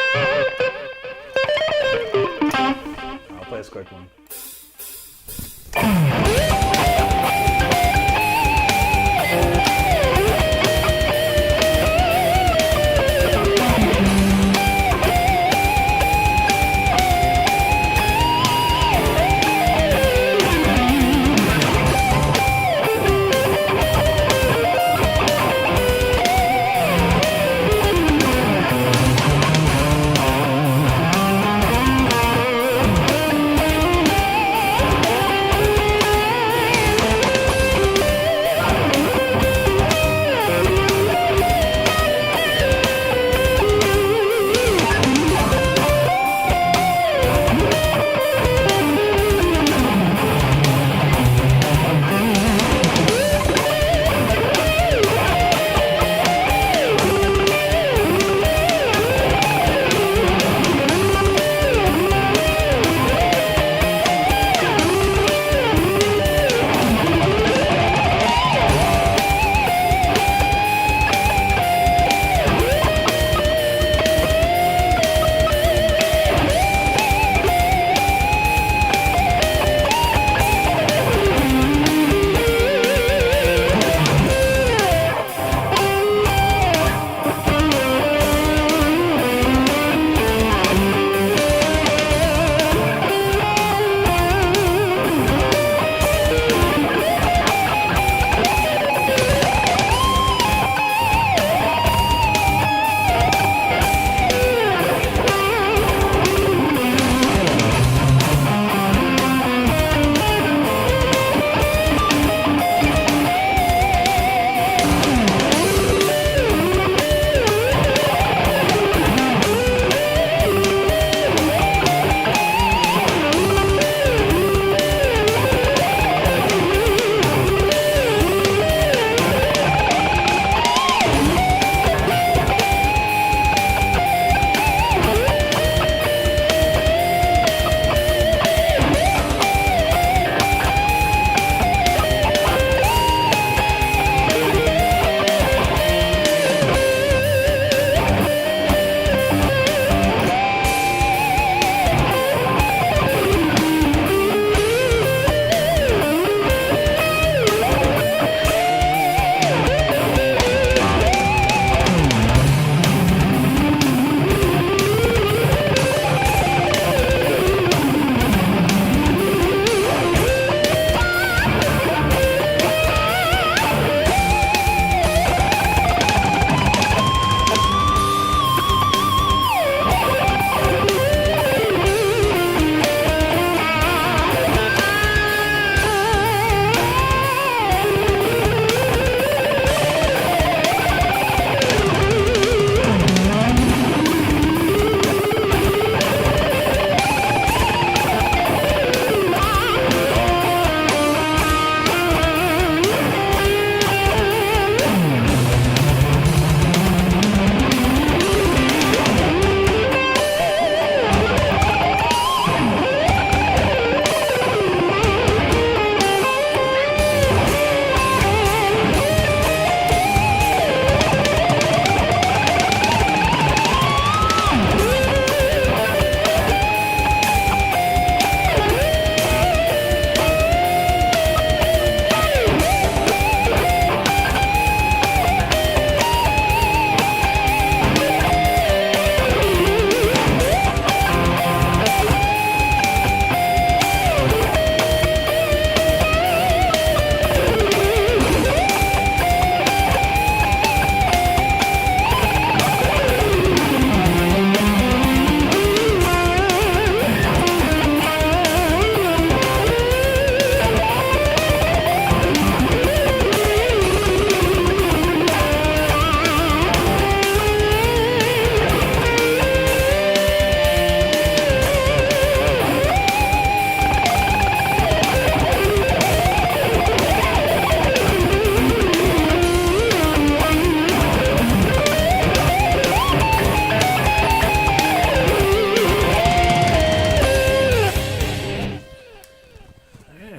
play this quick one.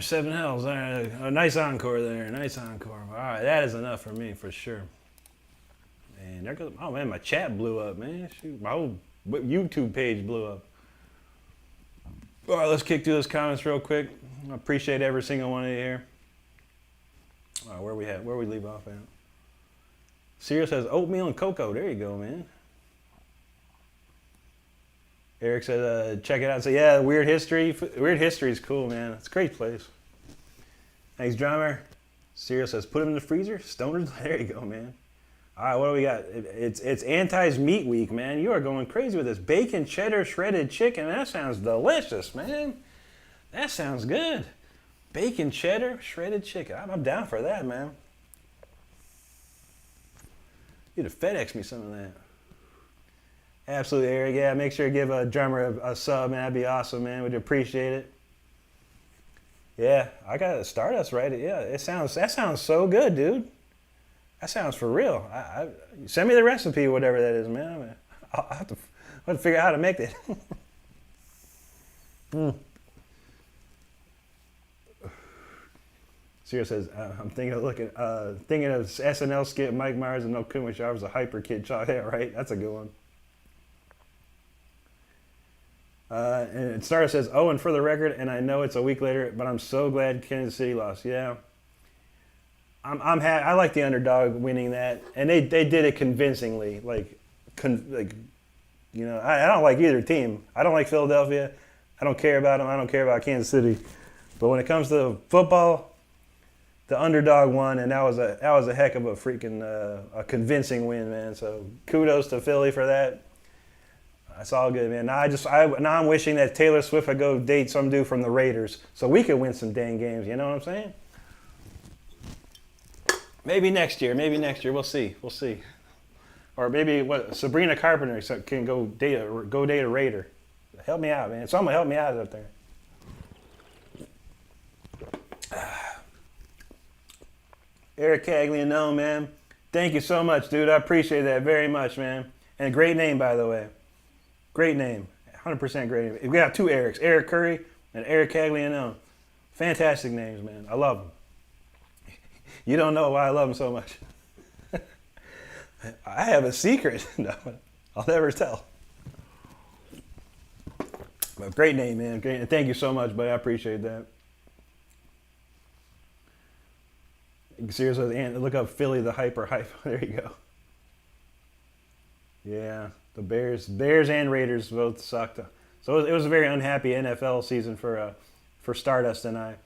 There's 7 hells. All right, a nice encore there. Nice encore. All right, that is enough for me for sure. And there goes. Oh man, my chat blew up, man. Shoot, my whole YouTube page blew up. All right, let's kick through those comments real quick. I appreciate every single one of you here. All right, where we leave off at? Cereal says oatmeal and cocoa. There you go, man. Eric said, check it out. So yeah, Weird History. Weird History is cool, man. It's a great place. Thanks, drummer. Cereal says, put them in the freezer. Stoners. There you go, man. All right, what do we got? It's Anti's Meat Week, man. You are going crazy with this. Bacon, cheddar, shredded chicken. That sounds delicious, man. That sounds good. Bacon, cheddar, shredded chicken. I'm down for that, man. You need to FedEx me some of that. Absolutely, Eric. Yeah, make sure to give a drummer a sub, man. That'd be awesome, man. We'd appreciate it. Yeah, I got a Stardust, right? Yeah, that sounds so good, dude. That sounds for real. Send me the recipe, whatever that is, man. I'll have to figure out how to make it. Sierra says, I'm thinking of SNL skit Mike Myers and No Kumar was a hyper kid child. Yeah, right. That's a good one. And Star says, oh, and for the record, and I know it's a week later, but I'm so glad Kansas City lost. Yeah, I like the underdog winning that, and they did it convincingly. I don't like either team. I don't like Philadelphia. I don't care about them. I don't care about Kansas City. But when it comes to football, the underdog won, and that was a heck of a freaking a convincing win, man. So kudos to Philly for that. That's all good, man. Now I'm wishing that Taylor Swift would go date some dude from the Raiders so we could win some dang games. You know what I'm saying? Maybe next year. We'll see. Or maybe Sabrina Carpenter can go date a Raider. Help me out, man. Someone help me out up there. Eric Cagliano, man. Thank you so much, dude. I appreciate that very much, man. And a great name, by the way. Great name. 100% great name. We got 2 Erics. Eric Curry and Eric Cagliano. Fantastic names, man. I love them. You don't know why I love them so much. I have a secret. No, I'll never tell. But great name, man. Great. Thank you so much, buddy. I appreciate that. Seriously, look up Philly, the hyper hype. There you go. Yeah, the Bears and Raiders both sucked. So it was a very unhappy NFL season for Stardust and I.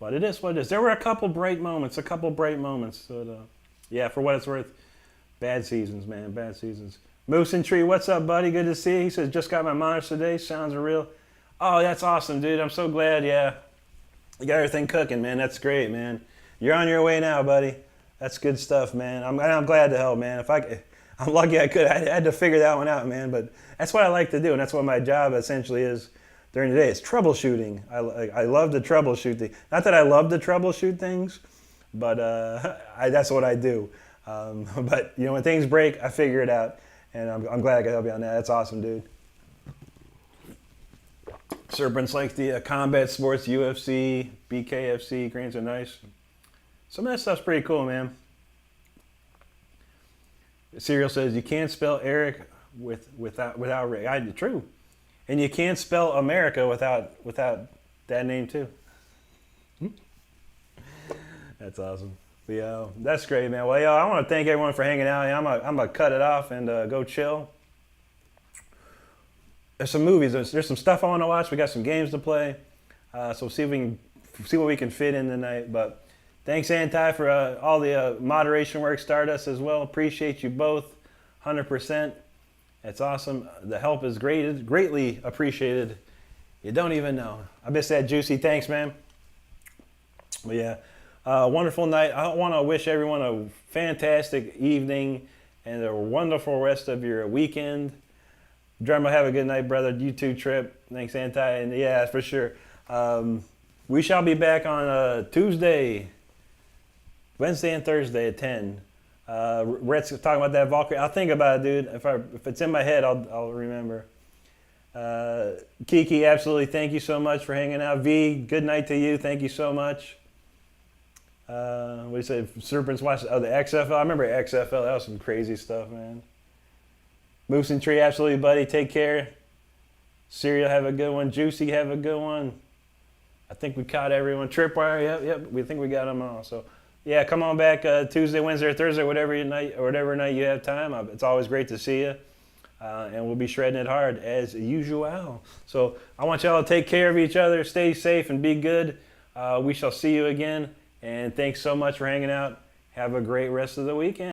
But it is what it is. There were a couple bright moments. So, yeah, for what it's worth, bad seasons, man. Bad seasons. Moose and Tree, what's up, buddy? Good to see you. He says, just got my monitor today. Sounds real. Oh, that's awesome, dude. I'm so glad, yeah. You got everything cooking, man. That's great, man. You're on your way now, buddy. That's good stuff, man. I'm glad to help, man. I'm lucky I could. I had to figure that one out, man. But that's what I like to do, and that's what my job essentially is during the day. It's troubleshooting. I love to troubleshoot. Not that I love to troubleshoot things, but that's what I do. But when things break, I figure it out, and I'm glad I could help you on that. That's awesome, dude. Serpents like the combat sports, UFC, BKFC, grains are nice. Some of that stuff's pretty cool, man. Serial says you can't spell Eric without Rick. True, and you can't spell America without that name too. That's awesome. But, yeah, that's great, man. Well, I want to thank everyone for hanging out. I'm gonna cut it off and go chill. There's some movies. There's some stuff I want to watch. We got some games to play. So see what we can fit in tonight. But thanks, Anti, for all the moderation work. Stardust as well. Appreciate you both, 100%. That's awesome. The help is greatly appreciated. You don't even know. I miss that juicy. Thanks, man. But yeah, wonderful night. I want to wish everyone a fantastic evening and a wonderful rest of your weekend. Drummer, have a good night, brother. You too, Trip. Thanks, Anti. And yeah, for sure. We shall be back on Tuesday, Wednesday, and Thursday at 10. Rhett's talking about that Valkyrie. I'll think about it, dude. If it's in my head, I'll remember. Kiki, absolutely. Thank you so much for hanging out. V, good night to you. Thank you so much. What do you say? Serpents watch. Oh, the XFL. I remember XFL. That was some crazy stuff, man. Moose and Tree, absolutely, buddy. Take care. Cereal, have a good one. Juicy, have a good one. I think we caught everyone. Tripwire, yep. We think we got them all. So, yeah, come on back Tuesday, Wednesday, or Thursday, whatever night you have time. It's always great to see you. And we'll be shredding it hard as usual. So I want y'all to take care of each other, stay safe, and be good. We shall see you again. And thanks so much for hanging out. Have a great rest of the weekend.